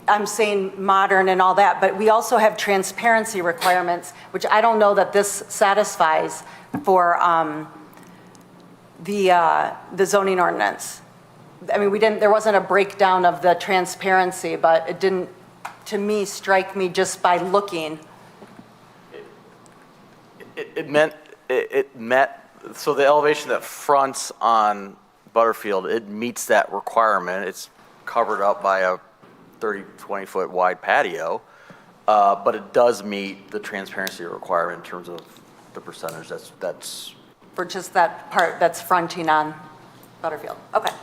I'm saying modern and all that, but we also have transparency requirements, which I don't know that this satisfies for the zoning ordinance. I mean, there wasn't a breakdown of the transparency, but it didn't, to me, strike me just by looking. It met, so the elevation that fronts on Butterfield, it meets that requirement. It's covered up by a 20 foot wide patio, but it does meet the transparency requirement in terms of the percentage that's. For just that part that's fronting on Butterfield. Okay.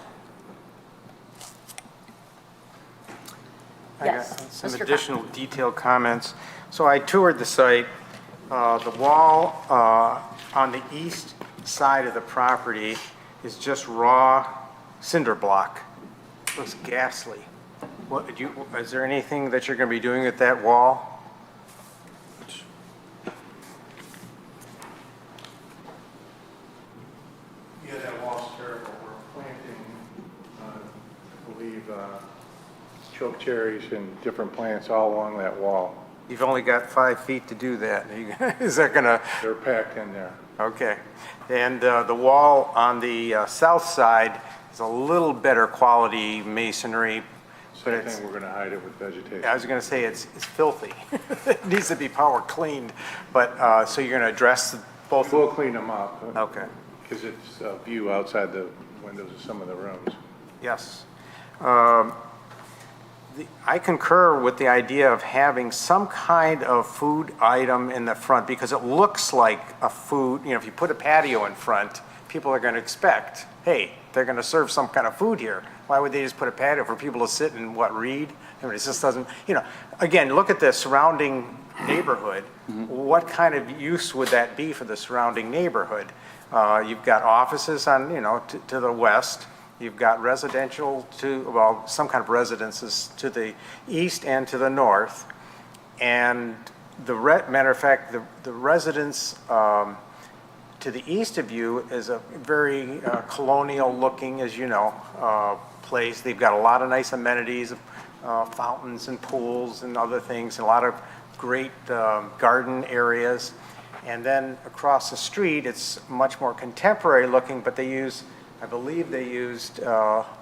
I got Yes, some Mr. additional detailed comments. So I toured the site. The wall on the east side of the property is just raw cinder block. Looks ghastly. Is there anything that you're going to be doing at that wall? Yeah, that wall's terrible. We're planting, I believe, choke cherries and different plants all along that wall. You've only got 5 feet to do that. Is that going to? They're packed in there. Okay. And the wall on the south side is a little better quality masonry, but Same it's, thing, we're going to hide it with vegetation. I was going to say it's filthy. It needs to be power cleaned, but, so you're going to address both? We'll clean them up. Okay. Because it's a view outside the windows of some of the rooms. Yes. I concur with the idea of having some kind of food item in the front because it looks like a food, if you put a patio in front, people are going to expect, hey, they're going to serve some kind of food here. Why would they just put a patio for people to sit and read? I mean, it just doesn't, again, look at the surrounding neighborhood. What kind of use would that be for the surrounding neighborhood? You've got offices on, to the west. You've got residential some kind of residences to the east and to the north. And matter of fact, the residence to the east of you is a very colonial looking, as you know, place. They've got a lot of nice amenities, fountains and pools and other things, and a lot of great garden areas. And then across the street, it's much more contemporary looking, but I believe they used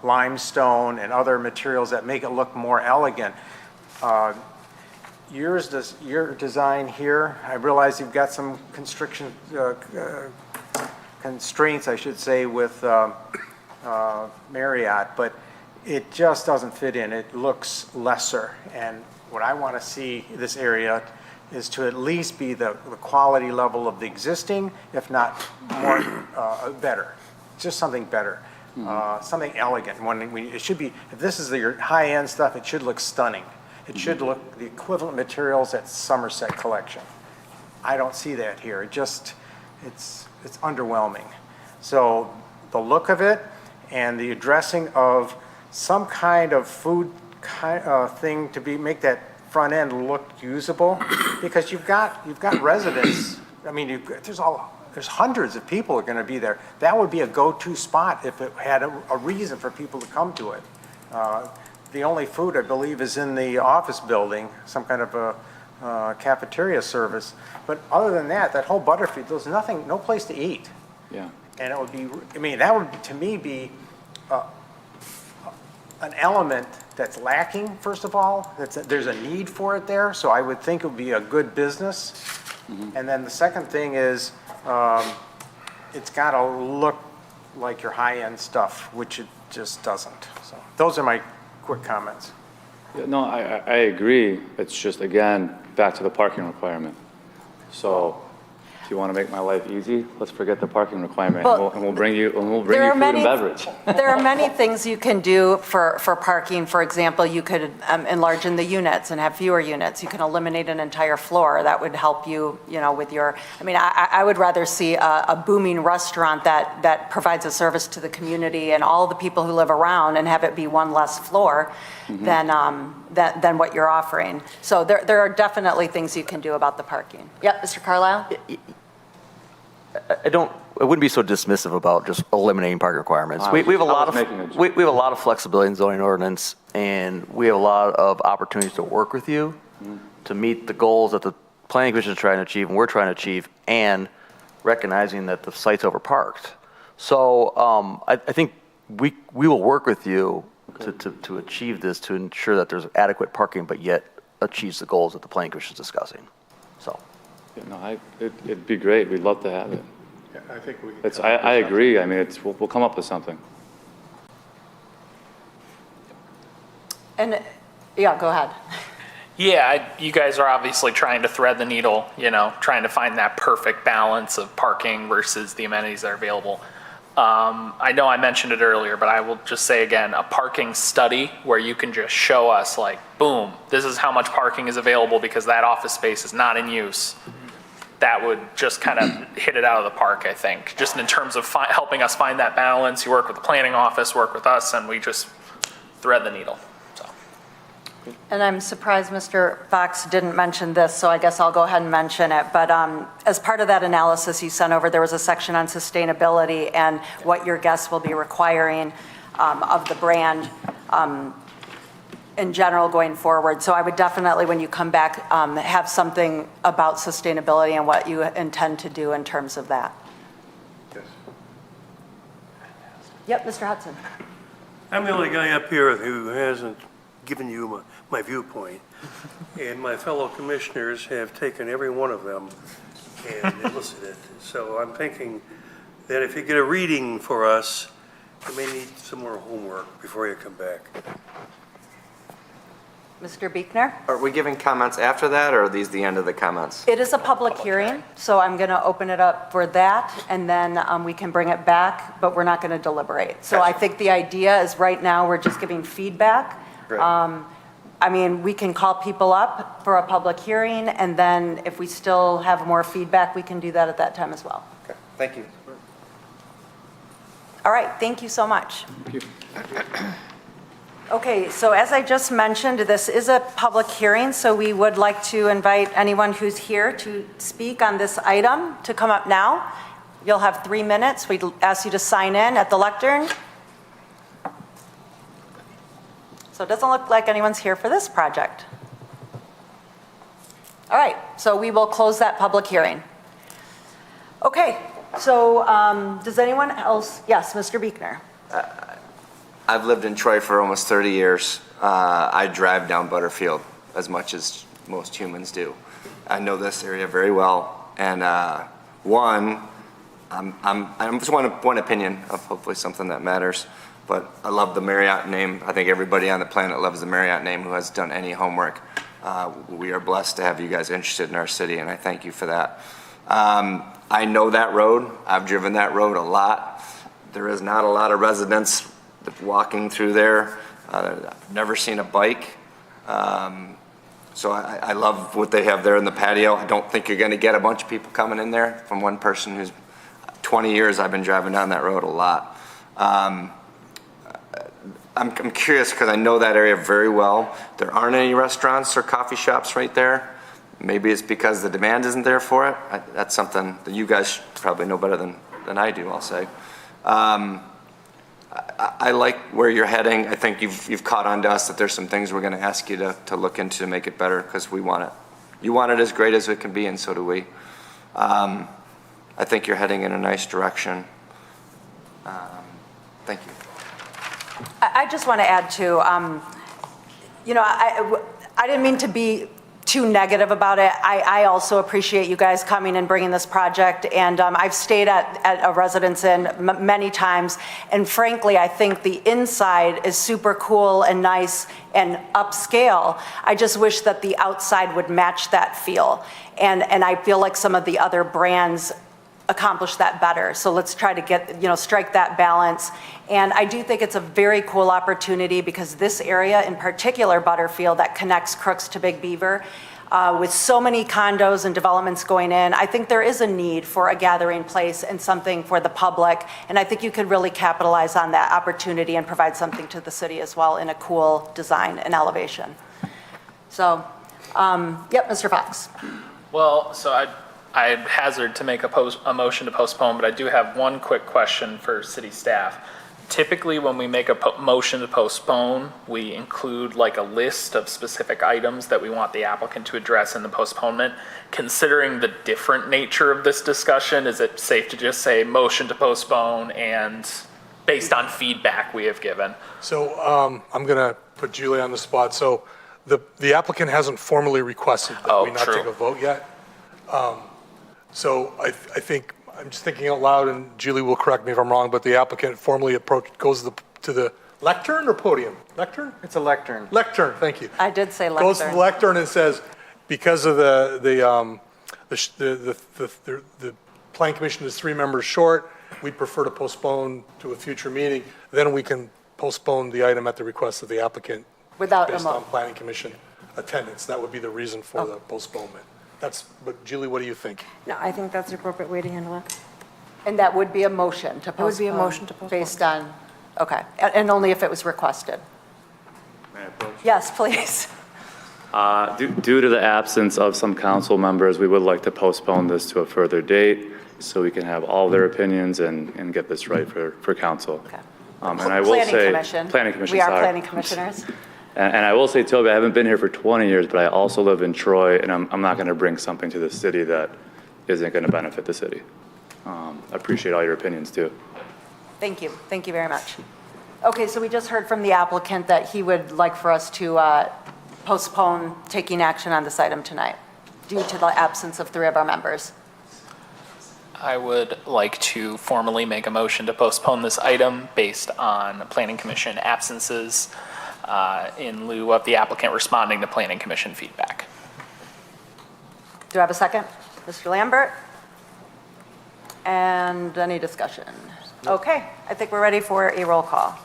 limestone and other materials that make it look more elegant. Your design here, I realize you've got some constraints, I should say, with Marriott, but it just doesn't fit in. It looks lesser. And what I want to see this area is to at least be the quality level of the existing, if not more, better. Just something better, something elegant. It should be, if this is your high-end stuff, it should look stunning. It should look the equivalent materials at Somerset Collection. I don't see that here. It's underwhelming. So the look of it and the addressing of some kind of food thing to make that front end look usable, because you've got residents. I mean, there's hundreds of people are going to be there. That would be a go-to spot if it had a reason for people to come to it. The only food, I believe, is in the office building, some kind of a cafeteria service. But other than that whole Butterfield, there's no place to eat. Yeah. And it would be, that would, to me, be an element that's lacking, first of all. There's a need for it there, so I would think it would be a good business. And then the second thing is, it's got to look like your high-end stuff, which it just doesn't. So those are my quick comments. Yeah, no, I agree. It's just, again, back to the parking requirement. So if you want to make my life easy, let's forget the parking requirement, Well, and we'll bring you food There are and beverage. There are many things you can do for parking. For example, you could enlarge in the units and have fewer units. You can eliminate an entire floor. That would help you, with your, I would rather see a booming restaurant that provides a service to the community and all the people who live around and have it be one less floor than what you're offering. So there are definitely things you can do about the parking. Yep, Mr. Carlisle? I wouldn't be so dismissive about just eliminating parking requirements. We have a lot of flexibility in zoning ordinance, and we have a lot of opportunities to work with you to meet the goals that the planning commission is trying to achieve and we're trying to achieve, and recognizing that the site's overparked. So I think we will work with you to achieve this, to ensure that there's adequate parking, but yet achieves the goals that the planning commission is discussing. So. Yeah, no, it'd be great. We'd love to have it. Yeah, I think we. I agree. We'll come up with something. And, yeah, go ahead. Yeah, you guys are obviously trying to thread the needle, trying to find that perfect balance of parking versus the amenities that are available. I know I mentioned it earlier, but I will just say again, a parking study where you can just show us like, boom, this is how much parking is available because that office space is not in use. That would just kind of hit it out of the park, I think. Just in terms of helping us find that balance. You work with the planning office, work with us, and we just thread the needle. So. And I'm surprised Mr. Fox didn't mention this, so I guess I'll go ahead and mention it. But as part of that analysis you sent over, there was a section on sustainability and what your guests will be requiring of the brand in general going forward. So I would definitely, when you come back, have something about sustainability and what you intend to do in terms of that. Yes. Yep, Mr. Hudson. I'm the only guy up here who hasn't given you my viewpoint. And my fellow commissioners have taken every one of them and elicited it. So I'm thinking that if you get a reading for us, you may need some more homework before you come back. Mr. Buechner? Are we giving comments after that, or are these the end of the comments? It is a public hearing, so I'm going to open it up for that, and then we can bring it back, but we're not going to deliberate. So I think the idea is right now, we're just giving feedback. Great. I mean, we can call people up for a public hearing, and then if we still have more feedback, we can do that at that time as well. Okay, thank you. All right, thank you so much. Okay, so as I just mentioned, this is a public hearing, so we would like to invite anyone who's here to speak on this item to come up now. You'll have 3 minutes. We'd ask you to sign in at the lectern. So it doesn't look like anyone's here for this project. All right, so we will close that public hearing. Okay, so does anyone else? Yes, Mr. Buechner. I've lived in Troy for almost 30 years. I drive down Butterfield as much as most humans do. I know this area very well, and I'm just one opinion of hopefully something that matters, but I love the Marriott name. I think everybody on the planet loves the Marriott name who has done any homework. We are blessed to have you guys interested in our city, and I thank you for that. I know that road. I've driven that road a lot. There is not a lot of residents walking through there. I've never seen a bike. So I love what they have there in the patio. I don't think you're gonna get a bunch of people coming in there from one person who's 20 years I've been driving down that road a lot. I'm curious because I know that area very well. There aren't any restaurants or coffee shops right there. Maybe it's because the demand isn't there for it. That's something that you guys probably know better than I do, I'll say. I like where you're heading. I think you've caught on to us that there's some things we're going to ask you to look into to make it better because we want it. You want it as great as it can be, and so do we. I think you're heading in a nice direction. Thank you. I just want to add too, I didn't mean to be too negative about it. I also appreciate you guys coming and bringing this project, and I've stayed at a Residence Inn many times, and frankly, I think the inside is super cool and nice and upscale. I just wish that the outside would match that feel, and I feel like some of the other brands accomplish that better. So let's try to get, strike that balance. And I do think it's a very cool opportunity because this area in particular, Butterfield, that connects Crooks to Big Beaver, with so many condos and developments going in, I think there is a need for a gathering place and something for the public. And I think you could really capitalize on that opportunity and provide something to the city as well in a cool design and elevation. So, yep, Mr. Fox. Well, so I hazard to make a motion to postpone, but I do have one quick question for city staff. Typically, when we make a motion to postpone, we include like a list of specific items that we want the applicant to address in the postponement. Considering the different nature of this discussion, is it safe to just say motion to postpone and based on feedback we have given? So I'm going to put Julie on the spot. So the applicant hasn't formally requested that we not take a vote yet. So I think, I'm just thinking out loud, and Julie will correct me if I'm wrong, but the applicant formally goes to the lectern or podium? Lectern? It's a lectern. Lectern, thank you. I did say lectern. Goes to the lectern and says, because of the plan commission is 3 members short, we'd prefer to postpone to a future meeting, then we can postpone the item at the request of the applicant Without a based mo- on planning commission attendance. That would be the reason for the postponement. But Julie, what do you think? No, I think that's the appropriate way to handle it. And that would be a motion to postpone? would be a motion to postpone. Based on, okay, and only if it was requested? Yes, please. Due to the absence of some council members, we would like to postpone this to a further date so we can have all their opinions and get this right for council. Okay. And I will say. Planning Commission. We are sorry. planning commissioners. And I will say, Toby, I haven't been here for 20 years, but I also live in Troy, and I'm not going to bring something to the city that isn't going to benefit the city. I appreciate all your opinions, too. Thank you. Thank you very much. Okay, so we just heard from the applicant that he would like for us to postpone taking action on this item tonight due to the absence of 3 of our members. I would like to formally make a motion to postpone this item based on Planning Commission absences in lieu of the applicant responding to Planning Commission feedback. Do I have a second? Mr. Lambert? And any discussion? Okay, I think we're ready for a roll call.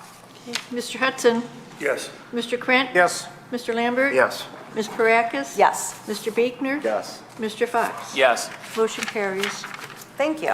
Mr. Hudson, Yes. Mr. Krant. Yes. Mr. Lambert. Yes. Ms. Kourakis. Yes, Mr. Biegner. Yes. Mr. Fox. Yes. Motion carries. thank you.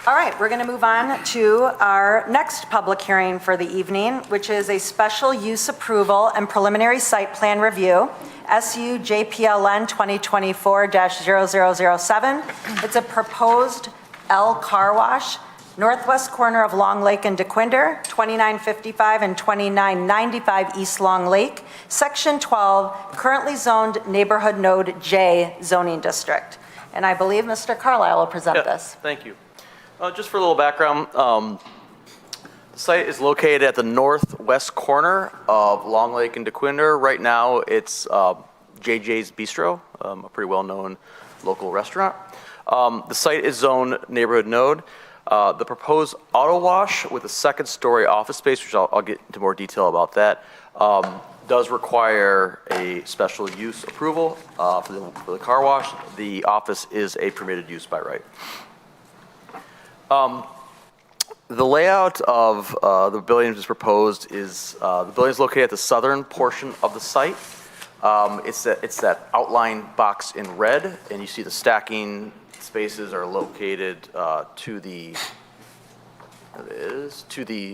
All right, we're going to move on to our next public hearing for the evening, which is a special use approval and preliminary site plan review, SU JPLN 2024-0007. It's a proposed L car wash, northwest corner of Long Lake and DeQuinder, 2955 and 2995 East Long Lake, Section 12, currently zoned Neighborhood Node J zoning district. And I believe Mr. Carlisle will present Yeah, this. Thank you. Just for a little background, the site is located at the northwest corner of Long Lake and DeQuinder. Right now, it's JJ's Bistro, a pretty well-known local restaurant. The site is zoned neighborhood node. The proposed auto wash with a second-story office space, which I'll get into more detail about that, does require a special use approval for the car wash. The office is a permitted use by right. The layout of the building that's proposed is the building is located at the southern portion of the site. It's that outline box in red, and you see the stacking spaces are located to the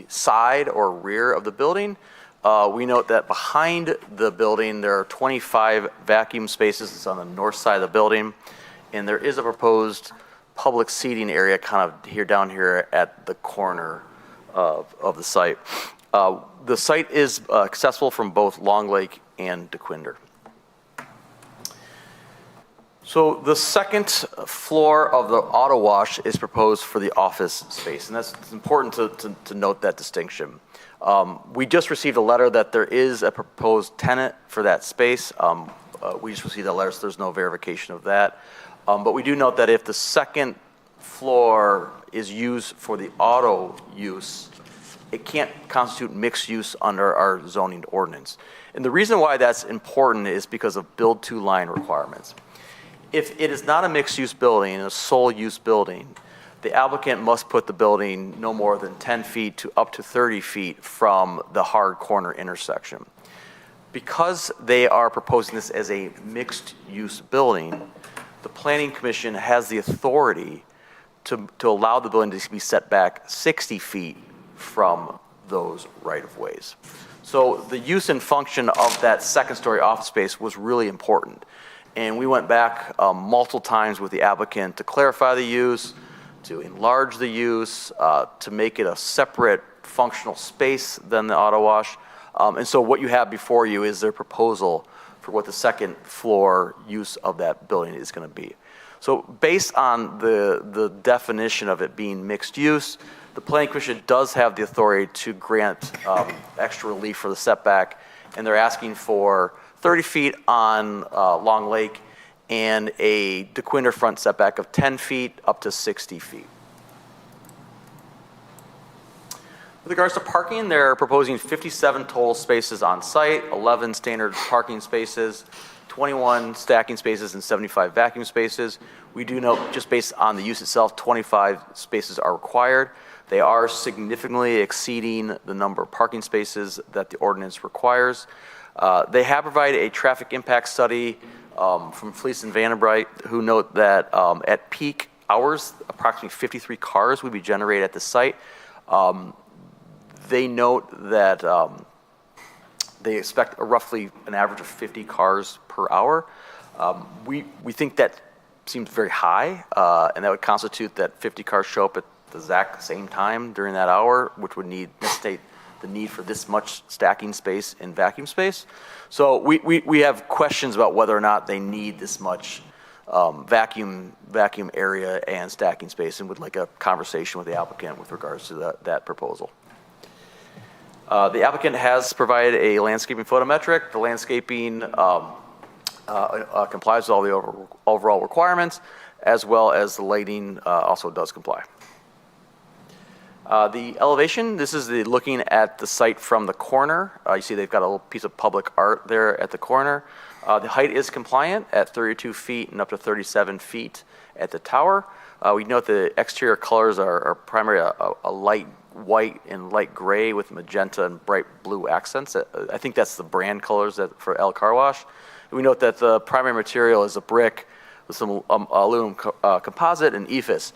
side or rear of the building. We note that behind the building there are 25 vacuum spaces. It's on the north side of the building, and there is a proposed public seating area kind of down here at the corner of the site. The site is accessible from both Long Lake and DeQuinder. So the second floor of the auto wash is proposed for the office space, and it's important to note that distinction. We just received a letter that there is a proposed tenant for that space. We just received that letter, so there's no verification of that. But we do note that if the second floor is used for the auto use, it can't constitute mixed use under our zoning ordinance. And the reason why that's important is because of build-to line requirements. If it is not a mixed-use building, a sole-use building, the applicant must put the building no more than 10 feet to up to 30 feet from the hard corner intersection. Because they are proposing this as a mixed-use building, the Planning Commission has the authority to allow the building to be set back 60 feet from those right-of-ways. So the use and function of that second-story office space was really important. And we went back multiple times with the applicant to clarify the use, to enlarge the use, to make it a separate functional space than the auto wash. And so what you have before you is their proposal for what the second floor use of that building is going to be. So based on the definition of it being mixed use, the Planning Commission does have the authority to grant extra relief for the setback, and they're asking for 30 feet on Long Lake and a DeQuinder front setback of 10 feet up to 60 feet. With regards to parking, they're proposing 57 total spaces on site, 11 standard parking spaces, 21 stacking spaces, and 75 vacuum spaces. We do note, just based on the use itself, 25 spaces are required. They are significantly exceeding the number of parking spaces that the ordinance requires. They have provided a traffic impact study from Fleece and Vandenbright, who note that at peak hours, approximately 53 cars would be generated at the site. They note that they expect roughly an average of 50 cars per hour. We think that seems very high, and that would constitute that 50 cars show up at the exact same time during that hour, which would necessitate the need for this much stacking space and vacuum space. So we have questions about whether or not they need this much vacuum area and stacking space, and would like a conversation with the applicant with regards to that proposal. The applicant has provided a landscaping photometric. The landscaping complies with all the overall requirements, as well as the lighting also does comply. The elevation, this is looking at the site from the corner. You see they've got a little piece of public art there at the corner. The height is compliant at 32 feet and up to 37 feet at the tower. We note the exterior colors are primarily a light white and light gray with magenta and bright blue accents. I think that's the brand colors for El Car Wash. We note that the primary material is a brick with some aluminum composite and EIFS.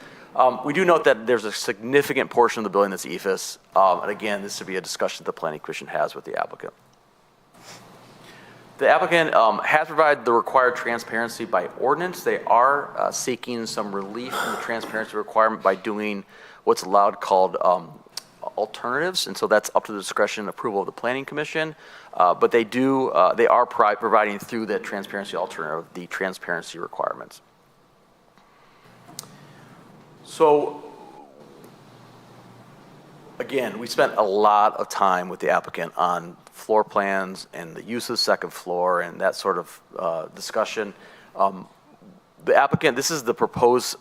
We do note that there's a significant portion of the building that's EIFS, and again, this would be a discussion the Planning Commission has with the applicant. The applicant has provided the required transparency by ordinance. They are seeking some relief from the transparency requirement by doing what's allowed called alternatives, and so that's up to the discretion and approval of the Planning Commission. But they are providing through that transparency alternative the transparency requirements. So, again, we spent a lot of time with the applicant on floor plans and the use of the second floor and that sort of discussion. The applicant, this is the proposed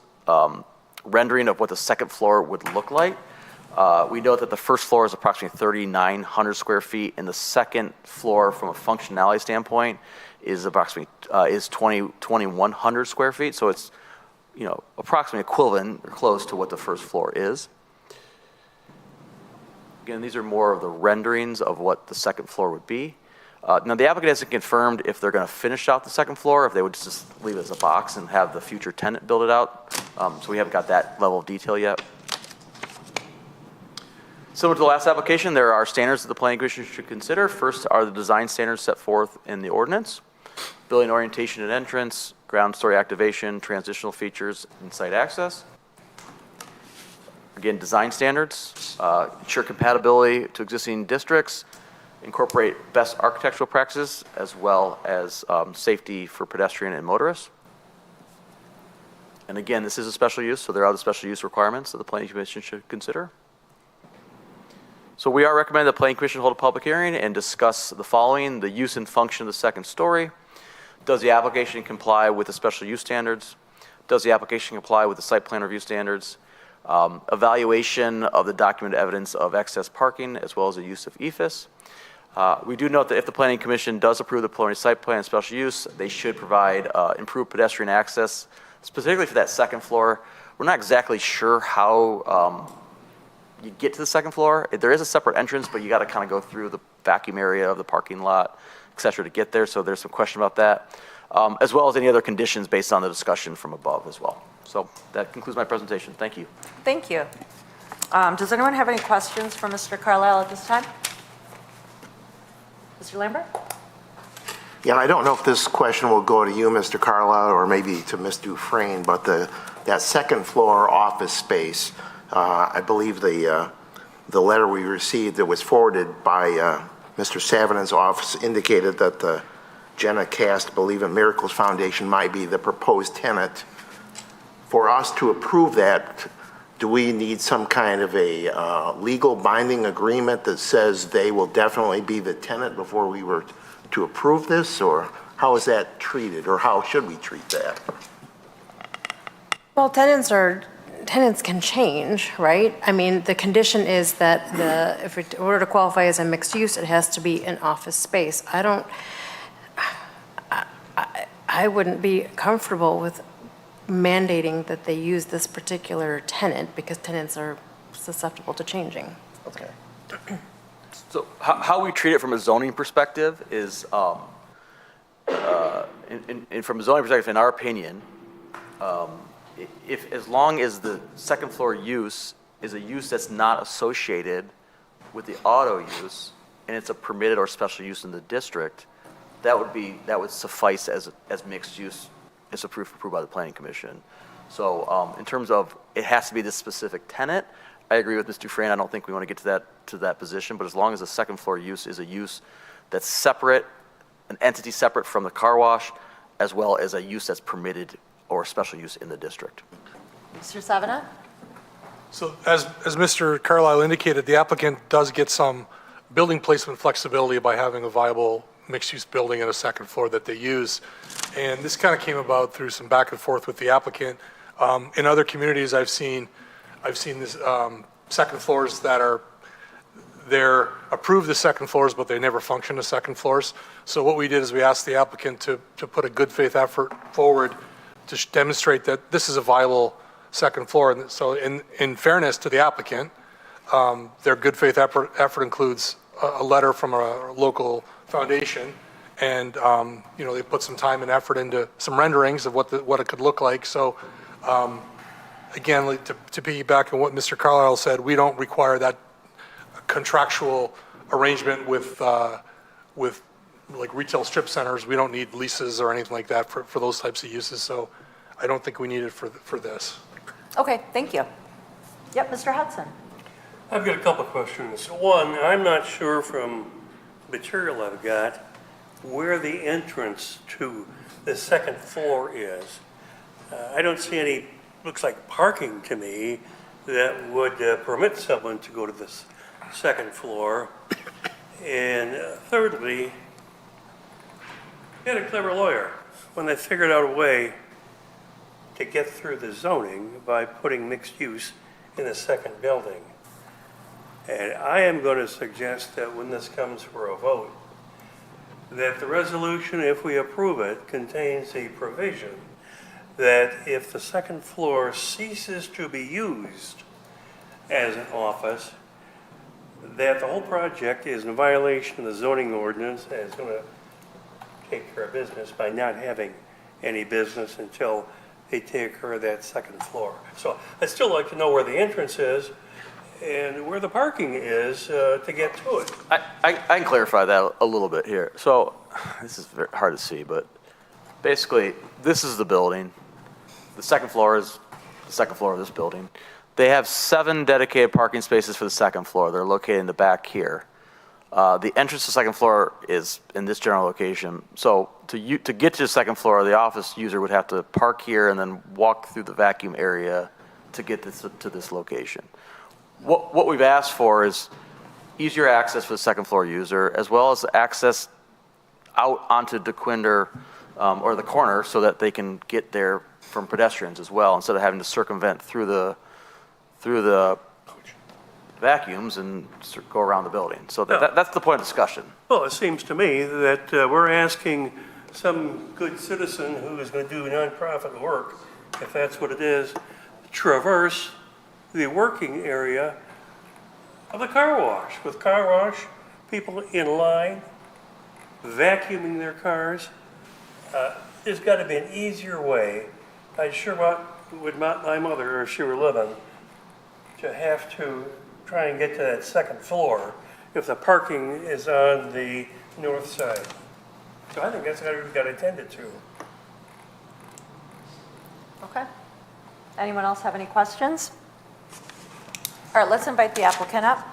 rendering of what the second floor would look like. We know that the first floor is approximately 3,900 square feet, and the second floor, from a functionality standpoint, is approximately 2,100 square feet. So it's approximately equivalent or close to what the first floor is. Again, these are more of the renderings of what the second floor would be. Now, the applicant hasn't confirmed if they're going to finish out the second floor, if they would just leave it as a box and have the future tenant build it out. So we haven't got that level of detail yet. Similar to the last application, there are standards that the Planning Commission should consider. First are the design standards set forth in the ordinance: building orientation and entrance, ground story activation, transitional features, and site access. Again, design standards, ensure compatibility to existing districts, incorporate best architectural practices, as well as safety for pedestrian and motorists. And again, this is a special use, so there are the special use requirements that the Planning Commission should consider. So we are recommending the Planning Commission hold a public hearing and discuss the following: the use and function of the second story. Does the application comply with the special use standards? Does the application comply with the site plan review standards? Evaluation of the documented evidence of excess parking, as well as the use of EIFS. We do note that if the Planning Commission does approve the preliminary site plan and special use, they should provide improved pedestrian access, specifically for that second floor. We're not exactly sure how you get to the second floor. There is a separate entrance, but you got to kind of go through the vacuum area of the parking lot, et cetera, to get there. So there's some question about that, as well as any other conditions based on the discussion from above as well. So that concludes my presentation. Thank you. Thank you. Does anyone have any questions for Mr. Carlisle at this time? Mr. Lambert? Yeah, I don't know if this question will go to you, Mr. Carlisle, or maybe to Ms. Dufresne, but that second floor office space, I believe the letter we received that was forwarded by Mr. Savinen's office indicated that the Jenna Cast Believe in Miracles Foundation might be the proposed tenant. For us to approve that, do we need some kind of a legal binding agreement that says they will definitely be the tenant before we were to approve this, or how is that treated, or how should we treat that? Well, tenants are tenants can change, right? I mean, the condition is that if it were to qualify as a mixed use, it has to be an office space. I wouldn't be comfortable with mandating that they use this particular tenant because tenants are susceptible to changing. Okay. So how we treat it from a zoning perspective is, from a zoning perspective, in our opinion, as long as the second floor use is a use that's not associated with the auto use, and it's a permitted or special use in the district, that would suffice as mixed use, as approved by the planning commission. So in terms of, it has to be this specific tenant, I agree with Ms. Dufresne. I don't think we want to get to that position, but as long as the second floor use is a use that's separate, an entity separate from the car wash, as well as a use that's permitted or special use in the district. Mr. Savana? So as Mr. Carlisle indicated, the applicant does get some building placement flexibility by having a viable mixed-use building and a second floor that they use. And this kind of came about through some back and forth with the applicant. In other communities I've seen this second floors that they're approved as second floors, but they never function as second floors. So what we did is we asked the applicant to put a good faith effort forward to demonstrate that this is a viable second floor. And so in fairness to the applicant, their good faith effort includes a letter from a local foundation, and they put some time and effort into some renderings of what it could look like. So again, like to piggyback on what Mr. Carlisle said, we don't require that contractual arrangement with like retail strip centers. We don't need leases or anything like that for those types of uses. So I don't think we need it for this. Okay, thank you. Yep, Mr. Hudson. I've got a couple of questions. One, I'm not sure from the material I've got where the entrance to the second floor is. I don't see any, looks like parking to me, that would permit someone to go to this second floor. And thirdly, you had a clever lawyer when they figured out a way to get through the zoning by putting mixed use in the second building. And I am going to suggest that when this comes for a vote, that the resolution, if we approve it, contains a provision that if the second floor ceases to be used as an office, that the whole project is in violation of the zoning ordinance and is going to take care of business by not having any business until they take care of that second floor. So I'd still like to know where the entrance is and where the parking is to get to it. I can clarify that a little bit here. So this is very hard to see, but basically this is the building. The second floor is the second floor of this building. They have 7 dedicated parking spaces for the second floor. They're located in the back here. The entrance to the second floor is in this general location. So to get to the second floor, the office user would have to park here and then walk through the vacuum area to get to this location. What we've asked for is easier access for the second floor user, as well as access out onto DeQuinder or the corner so that they can get there from pedestrians as well, instead of having to circumvent through the vacuums and go around the building. So that's the point of discussion. Well, it seems to me that we're asking some good citizen who is going to do nonprofit work, if that's what it is, traverse the working area of the car wash, with car wash people in line, vacuuming their cars. There's got to be an easier way. I sure would not my mother, if she were living, to have to try and get to that second floor if the parking is on the north side. So I think that's what we've got to attend it to. Okay. Anyone else have any questions? All right, let's invite the applicant up.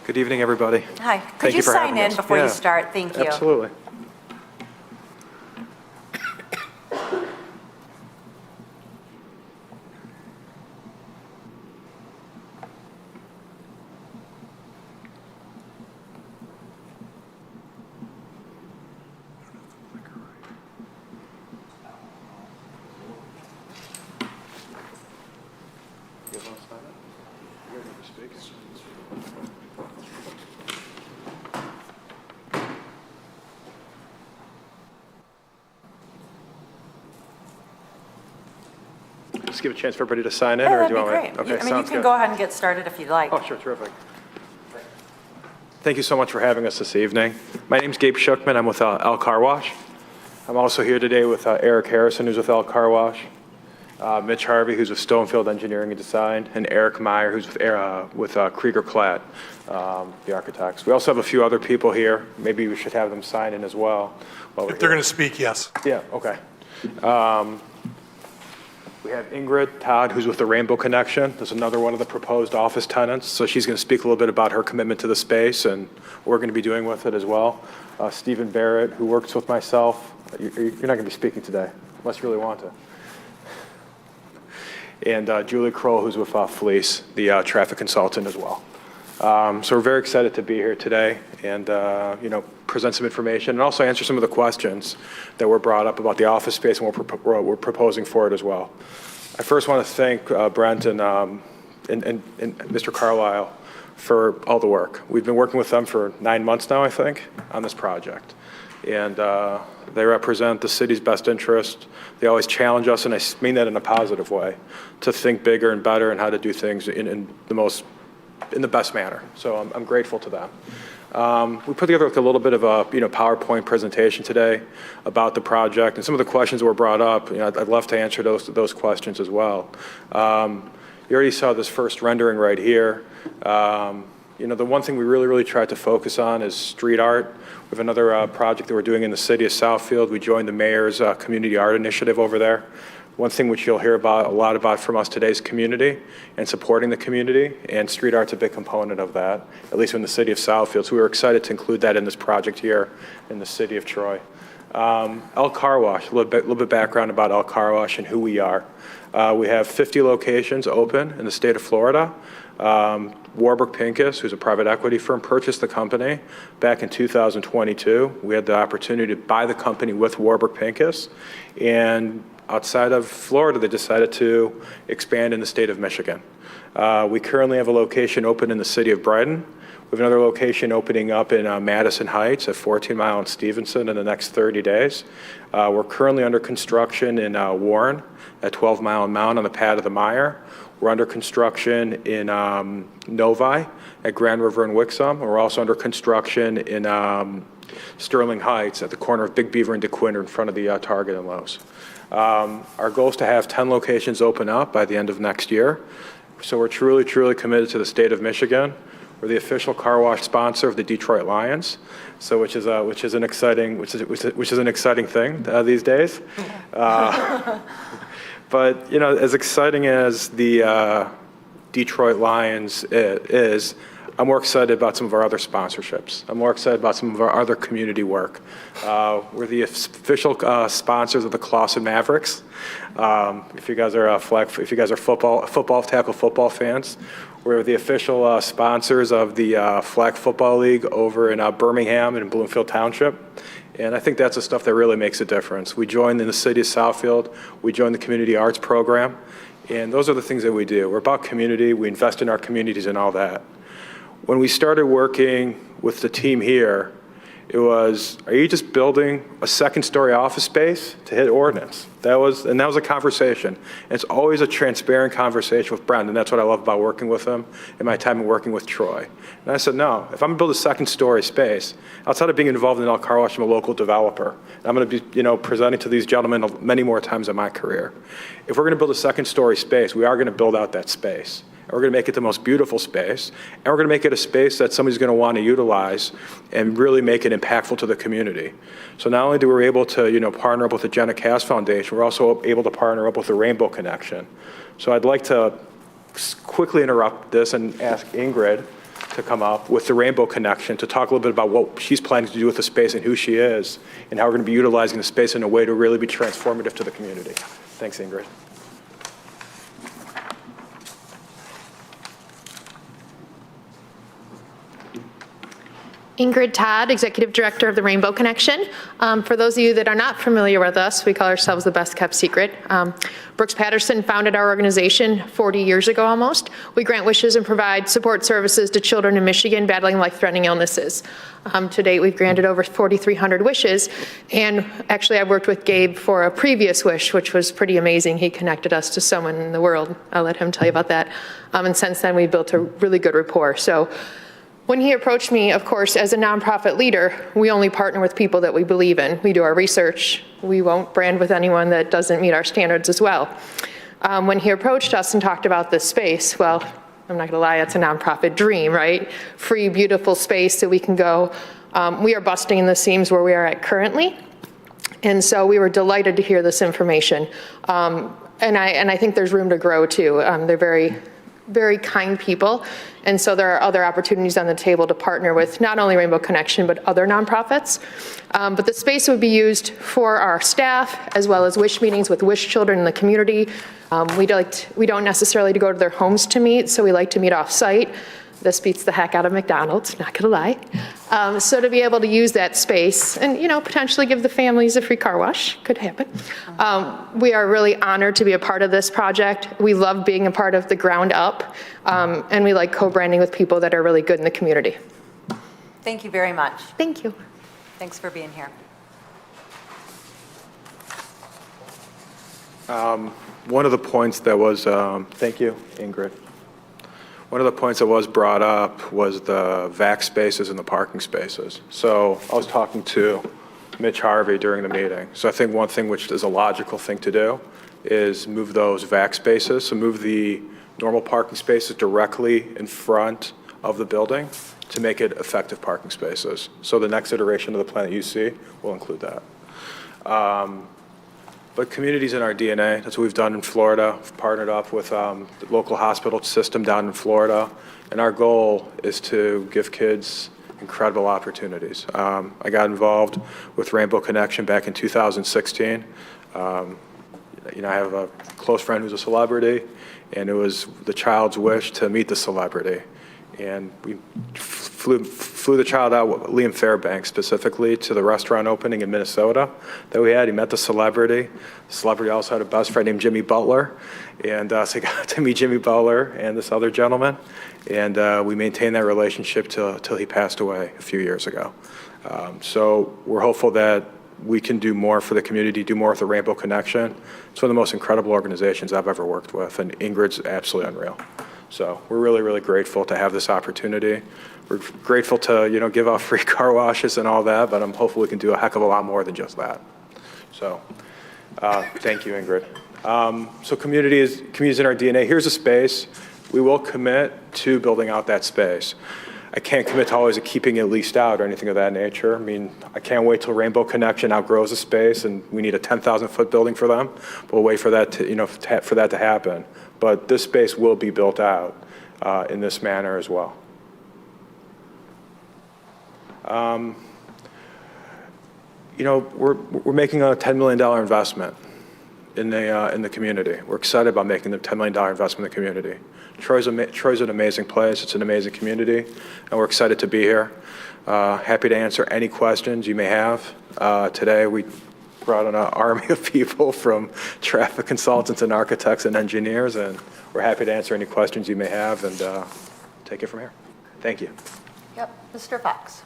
Good evening, everybody. Hi. Could Thank you you for sign having in us. before Yeah. you start? Thank you. Absolutely. just give a chance for everybody to sign in, Yeah, or that'd do be you want great. me? Okay, I mean, you sounds can good. go ahead and get started if you'd like. Oh, sure, terrific. Thank you so much for having us this evening. My name's Gabe Schuckman. I'm with L Car Wash. I'm also here today with Eric Harrison, who's with L Car Wash, Mitch Harvey, who's with Stonefield Engineering and Design, and Eric Meyer, who's with Krieger Klatt, the architects. We also have a few other people here. Maybe we should have them sign in as well. If they're going to speak, yes. Yeah, okay. We have Ingrid Todd, who's with the Rainbow Connection. There's another one of the proposed office tenants, so she's going to speak a little bit about her commitment to the space and what we're going to be doing with it as well. Stephen Barrett, who works with myself. You're not going to be speaking today, unless you really want to. And Julie Kroll, who's with Fleece, the traffic consultant as well. So we're very excited to be here today and, present some information and also answer some of the questions that were brought up about the office space and what we're proposing for it as well. I first want to thank Brent and Mr. Carlisle for all the work. We've been working with them for 9 months now, I think, on this project. And they represent the city's best interest. They always challenge us, and I mean that in a positive way, to think bigger and better and how to do things in the best manner. So I'm grateful to them. We put together a little bit of a PowerPoint presentation today about the project, and some of the questions that were brought up. I'd love to answer those questions as well. You already saw this first rendering right here. The one thing we really tried to focus on is street art. We have another project that we're doing in the city of Southfield. We joined the mayor's community art initiative over there. One thing which you'll hear a lot about from us today is community and supporting the community, and street art's a big component of that, at least in the city of Southfield. So we were excited to include that in this project here in the city of Troy. L Car Wash, a little bit background about L Car Wash and who we are. We have 50 locations open in the state of Florida. Warburg Pincus, who's a private equity firm, purchased the company back in 2022. We had the opportunity to buy the company with Warburg Pincus, and outside of Florida, they decided to expand in the state of Michigan. We currently have a location open in the city of Brighton. We have another location opening up in Madison Heights at 14 Mile and Stevenson in the next 30 days. We're currently under construction in Warren at 12 Mile and Mound on the pad of the Mire. We're under construction in Novi at Grand River and Wixom. We're also under construction in Sterling Heights at the corner of Big Beaver and DeQuinder in front of the Target and Lowe's. Our goal is to have 10 locations open up by the end of next year. So we're truly committed to the state of Michigan. We're the official car wash sponsor of the Detroit Lions, so which is an exciting thing these days. But as exciting as the Detroit Lions is, I'm more excited about some of our other sponsorships. I'm more excited about some of our other community work. We're the official sponsors of the Clawson Mavericks. If you guys are football tackle football fans, we're the official sponsors of the Flag Football League over in Birmingham and Bloomfield Township. And I think that's the stuff that really makes a difference. We joined in the city of Southfield. We joined the community arts program. And those are the things that we do. We're about community. We invest in our communities and all that. When we started working with the team here, it was, are you just building a second-story office space to hit ordinance? That was a conversation. And it's always a transparent conversation with Brent, and that's what I love about working with him and my time working with Troy. And I said, no, if I'm gonna build a second-story space, outside of being involved in L Car Wash, I'm a local developer. And I'm gonna be, presenting to these gentlemen many more times in my career. If we're gonna build a second-story space, we are gonna build out that space. And we're going to make it the most beautiful space, and we're going to make it a space that somebody's going to want to utilize and really make it impactful to the community. So not only do we able to, partner up with the Jenna Cass Foundation, we're also able to partner up with the Rainbow Connection. So I'd like to quickly interrupt this and ask Ingrid to come up with the Rainbow Connection to talk a little bit about what she's planning to do with the space and who she is, and how we're going to be utilizing the space in a way to really be transformative to the community. Thanks, Ingrid. Ingrid Todd, Executive Director of the Rainbow Connection. For those of you that are not familiar with us, we call ourselves the best kept secret. Brooks Patterson founded our organization 40 years ago almost. We grant wishes and provide support services to children in Michigan battling life-threatening illnesses. To date, we've granted over 4,300 wishes. And actually, I worked with Gabe for a previous wish, which was pretty amazing. He connected us to someone in the world. I'll let him tell you about that. And since then, we built a really good rapport. So when he approached me, of course, as a nonprofit leader, we only partner with people that we believe in. We do our research. We won't brand with anyone that doesn't meet our standards as well. When he approached us and talked about this space, well, I'm not gonna lie, it's a nonprofit dream, right? Free, beautiful space that we can go. We are busting in the seams where we are at currently. And so we were delighted to hear this information. And I think there's room to grow too. They're very, very kind people. And so there are other opportunities on the table to partner with not only Rainbow Connection, but other nonprofits. But the space would be used for our staff, as well as wish meetings with wish children in the community. We don't necessarily go to their homes to meet, so we like to meet off-site. This beats the heck out of McDonald's, not gonna lie. So to be able to use that space and, you know, potentially give the families a free car wash, could happen. We are really honored to be a part of this project. We love being a part of the ground up, and we like co-branding with people that are really good in the community. Thank you very much. Thank you. Thanks for being here. One of the points that was, thank you, Ingrid. One of the points that was brought up was the VAC spaces and the parking spaces. So I was talking to Mitch Harvey during the meeting. So I think one thing which is a logical thing to do is move those VAC spaces. So move the normal parking spaces directly in front of the building to make it effective parking spaces. So the next iteration of the plan that you see will include that. But community's in our DNA. That's what we've done in Florida. We've partnered up with the local hospital system down in Florida. And our goal is to give kids incredible opportunities. I got involved with Rainbow Connection back in 2016. You know, I have a close friend who's a celebrity, and it was the child's wish to meet the celebrity. And we flew the child out, Liam Fairbanks specifically, to the restaurant opening in Minnesota that we had. He met the celebrity. The celebrity also had a best friend named Jimmy Butler. And so he got to meet Jimmy Butler and this other gentleman. And we maintained that relationship till he passed away a few years ago. So we're hopeful that we can do more for the community, do more with the Rainbow Connection. It's one of the most incredible organizations I've ever worked with, and Ingrid's absolutely unreal. So we're really, really grateful to have this opportunity. We're grateful to, you know, give out free car washes and all that, but I'm hopeful we can do a heck of a lot more than just that. So thank you, Ingrid. So community is in our DNA. Here's a space. We will commit to building out that space. I can't commit to always keeping it leased out or anything of that nature. I mean, I can't wait till Rainbow Connection outgrows a space and we need a 10,000-foot building for them. We'll wait for that to, you know, for that to happen. But this space will be built out in this manner as well. You know, we're making a $10 million investment in the community. We're excited about making the $10 million investment in the community. Troy's an amazing place. It's an amazing community, and we're excited to be here. Happy to answer any questions you may have. Today we brought in an army of people from traffic consultants and architects and engineers, and we're happy to answer any questions you may have and take it from here. Thank you. Yep, Mr. Fox.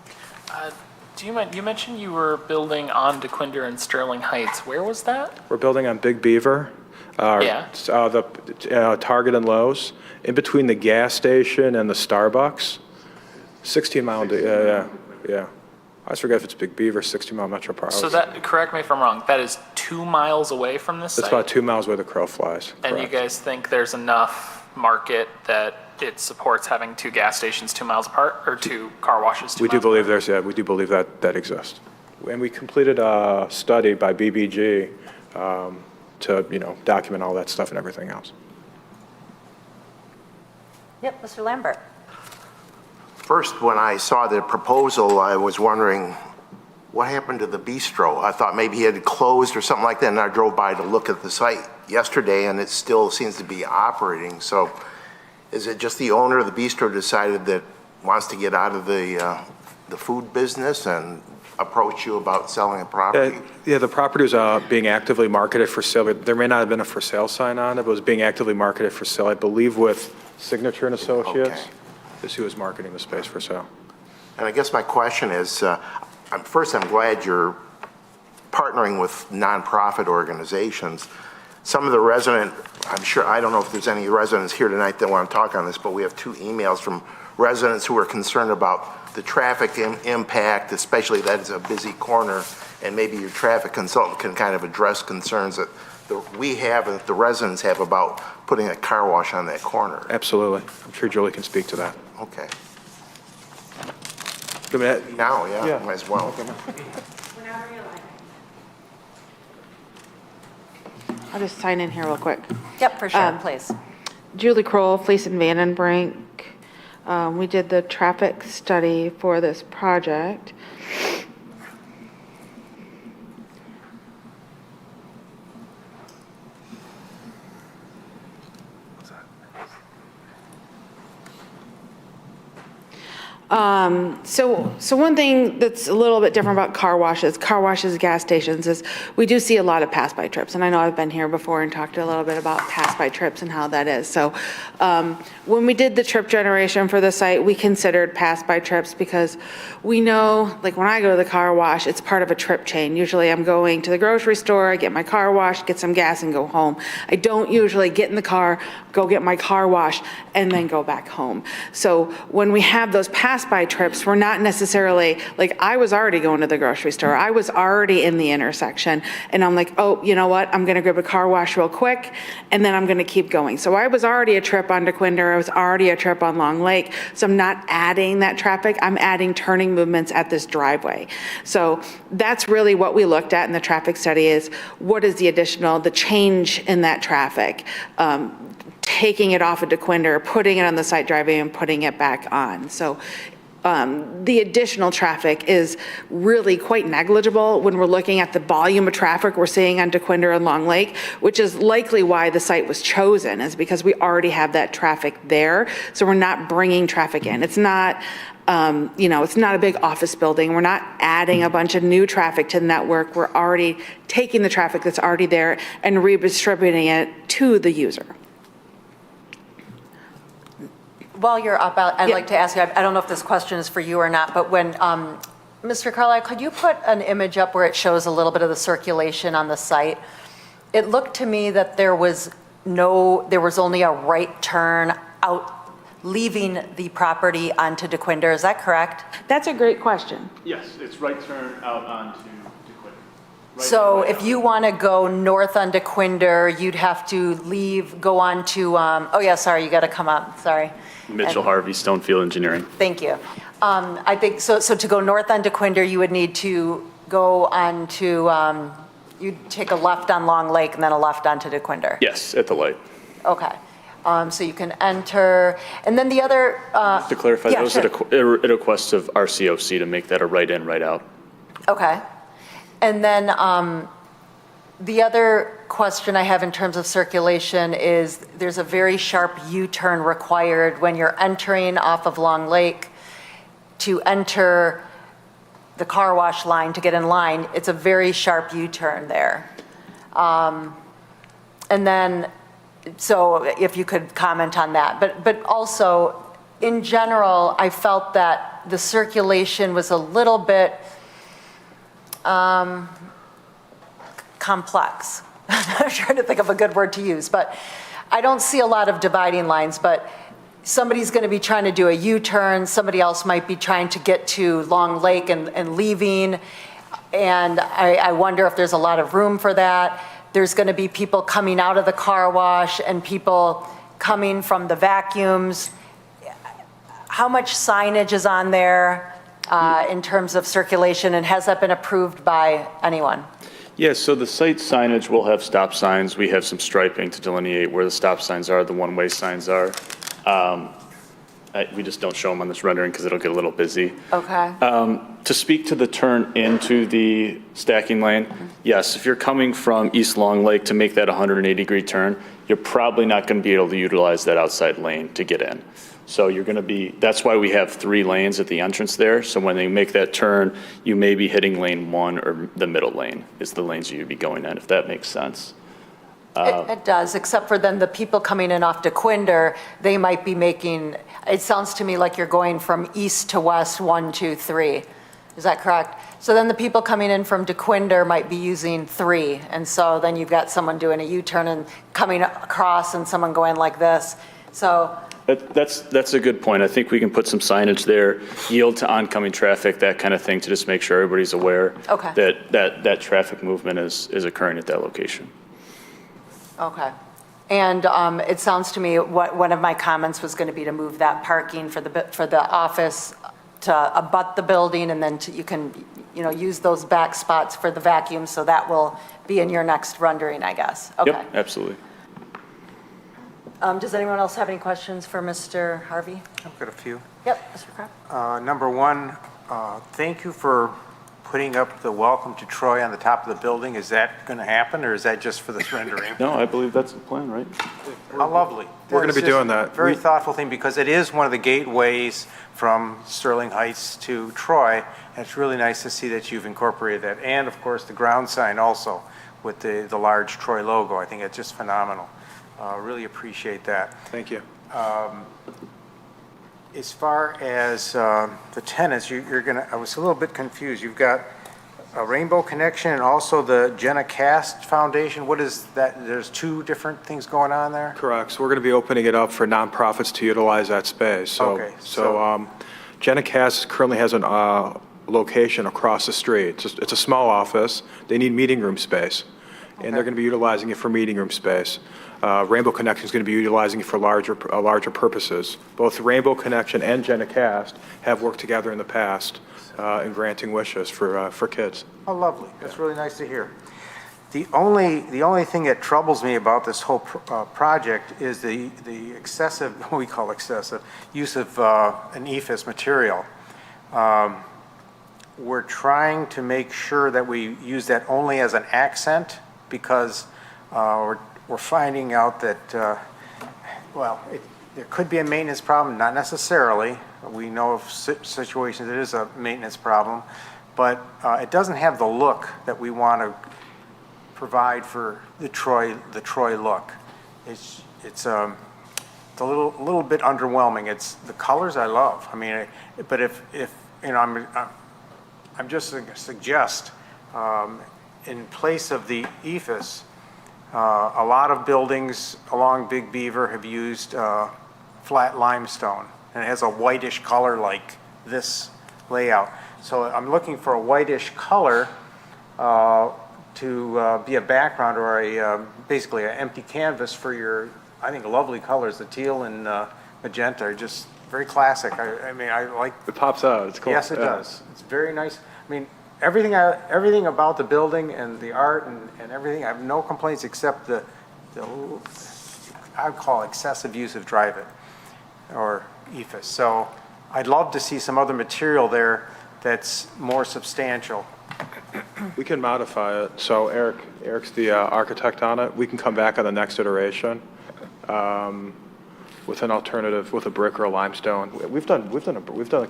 You mentioned you were building on DeQuinder and Sterling Heights. Where was that? We're building on Big Beaver, the Target and Lowe's, in between the gas station and the Starbucks. 16-mile, yeah. I always forget if it's Big Beaver, 60-mile metro per hour. So that, correct me if I'm wrong, that is 2 miles away from this site? It's about 2 miles where the crow flies. And correct. you guys think there's enough market that it supports having 2 gas stations 2 miles apart, or 2 car washes 2 miles apart? We do believe that exists. And we completed a study by BBG to, you know, document all that stuff and everything else. Yep, Mr. Lambert. First, when I saw the proposal, I was wondering what happened to the bistro. I thought maybe it had closed or something like that, and I drove by to look at the site yesterday, and it still seems to be operating. So is it just the owner of the bistro decided that wants to get out of the the food business and approach you about selling a property? Yeah, the property was being actively marketed for sale, but there may not have been a for sale sign on it, but it was being actively marketed for sale, I believe with Signature and Associates, Okay. is who was marketing the space for sale. And I guess my question is, first, I'm glad you're partnering with nonprofit organizations. Some of the I'm sure, I don't know if there's any residents here tonight that want to talk on this, but we have 2 emails from residents who are concerned about the traffic impact, especially that it's a busy corner, and maybe your traffic consultant can kind of address concerns that we have and that the residents have about putting a car wash on that corner. Absolutely. I'm sure Julie can speak to that. Okay. Go ahead. Now, yeah, Yeah. might as well. I'll just sign in here real quick. Yep, for sure, please. Julie Kroll, Fleece and Vandenbrink. We did the traffic study for this project. So one thing that's a little bit different about car washes, gas stations, is we do see a lot of pass-by trips. And I know I've been here before and talked a little bit about pass-by trips and how that is. So when we did the trip generation for the site, we considered pass-by trips because we know, like when I go to the car wash, it's part of a trip chain. Usually I'm going to the grocery store, I get my car washed, get some gas and go home. I don't usually get in the car, go get my car washed, and then go back home. So when we have those pass-by trips, we're not necessarily, like I was already going to the grocery store, I was already in the intersection, and I'm like, oh, you know what, I'm gonna grab a car wash real quick, and then I'm gonna keep going. So I was already a trip on DeQuinder, I was already a trip on Long Lake, so I'm not adding that traffic, I'm adding turning movements at this driveway. So that's really what we looked at in the traffic study is, what is the additional, the change in that traffic? Taking it off of DeQuinder, putting it on the site driveway and putting it back on. So the additional traffic is really quite negligible when we're looking at the volume of traffic we're seeing on DeQuinder and Long Lake, which is likely why the site was chosen, is because we already have that traffic there. So we're not bringing traffic in. It's not, it's not a big office building. We're not adding a bunch of new traffic to the network. We're already taking the traffic that's already there and redistributing it to the user. While you're up, I'd like to ask you, I don't know if this question is for you or not, but when, Mr. Carlisle, could you put an image up where it shows a little bit of the circulation on the site? It looked to me that there was only a right turn out, leaving the property onto DeQuinder, is that correct? That's a great question. Yes, it's right turn out onto DeQuinder. So if you want to go north on DeQuinder, you'd have to leave, go on to, oh yeah, sorry, you got to come up, sorry. Mitchell Harvey, Stonefield Engineering. Thank you. I think, so to go north on DeQuinder, you would need to go on to, you'd take a left on Long Lake and then a left onto DeQuinder. Yes, at the light. Okay. So you can enter, and then the other. To clarify, yeah, that was sure. a request of RCOC to make that a right in, right out. Okay. And then the other question I have in terms of circulation is there's a very sharp U-turn required when you're entering off of Long Lake to enter the car wash line to get in line. It's a very sharp U-turn there. And then, so if you could comment on that. But also, in general, I felt that the circulation was a little bit complex. I'm trying to think of a good word to use, but I don't see a lot of dividing lines, but somebody's going to be trying to do a U-turn, somebody else might be trying to get to Long Lake and leaving, and I wonder if there's a lot of room for that. There's going to be people coming out of the car wash and people coming from the vacuums. How much signage is on there in terms of circulation, and has that been approved by anyone? Yes, so the site signage will have stop signs. We have some striping to delineate where the stop signs are, the one-way signs are. We just don't show them on this rendering because it'll get a little busy. Okay. To speak to the turn into the stacking lane, yes, if you're coming from East Long Lake to make that 180-degree turn, you're probably not going to be able to utilize that outside lane to get in. So you're going to be, that's why we have 3 lanes at the entrance there. So when they make that turn, you may be hitting lane 1 or the middle lane is the lanes you'd be going in, if that makes sense. It does, except for then the people coming in off DeQuinder, they might be making, it sounds to me like you're going from east to west, 1, 2, 3. Is that correct? So then the people coming in from DeQuinder might be using 3. And so then you've got someone doing a U-turn and coming across and someone going like this. So That's a good point. I think we can put some signage there, yield to oncoming traffic, that kind of thing, to just make sure everybody's aware Okay. that traffic movement is occurring at that location. Okay. And it sounds to me, one of my comments was going to be to move that parking for the office to abut the building, and then you can, use those back spots for the vacuum, so that will be in your next rendering, I guess. Okay. Yep, absolutely. Does anyone else have any questions for Mr. Harvey? I've got a few. Yep, Mr. Kraft. Number one, thank you for putting up the welcome to Troy on the top of the building. Is that going to happen, or is that just for this rendering? No, I believe that's the plan, right? How lovely. We're gonna That is be doing just that. a Very thoughtful thing, because it is one of the gateways from Sterling Heights to Troy. And it's really nice to see that you've incorporated that. And of course, the ground sign also with the large Troy logo. I think it's just phenomenal. Really appreciate that. Thank you. As far as the tenants, I was a little bit confused. You've got a Rainbow Connection and also the Jenna Cast Foundation. What is that? There's 2 different things going on there? Correct. So we're going to be opening it up for nonprofits to utilize that space. Okay, So Jenna Cass currently has a location across the street. It's a small office. They need meeting room space, and they're going to be utilizing it for meeting room space. Rainbow Connection is going to be utilizing it for larger purposes. Both Rainbow Connection and Jenna Cast have worked together in the past in granting wishes for kids. Oh, lovely. That's really nice to hear. The only thing that troubles me about this whole project is the excessive, what we call excessive, use of an EFS material. We're trying to make sure that we use that only as an accent, because we're finding out that, there could be a maintenance problem, not necessarily. We know of situations it is a maintenance problem, but it doesn't have the look that we want to provide for the Troy look. It's a little bit underwhelming. It's the colors I love. I mean, but if I'm just going to suggest, in place of the EFS, a lot of buildings along Big Beaver have used flat limestone, and it has a whitish color like this layout. So I'm looking for a whitish color to be a background, or basically an empty canvas for your, I think, lovely colors. The teal and magenta are just very classic. I mean, I like. It pops out. It's cool. Yes, it does. It's very nice. I mean, everything about the building and the art and everything, I have no complaints except the I would call excessive use of Drive-It or EFS. So I'd love to see some other material there that's more substantial. We can modify it. So Eric's the architect on it. We can come back on the next iteration with an alternative, with a brick or a limestone. We've done like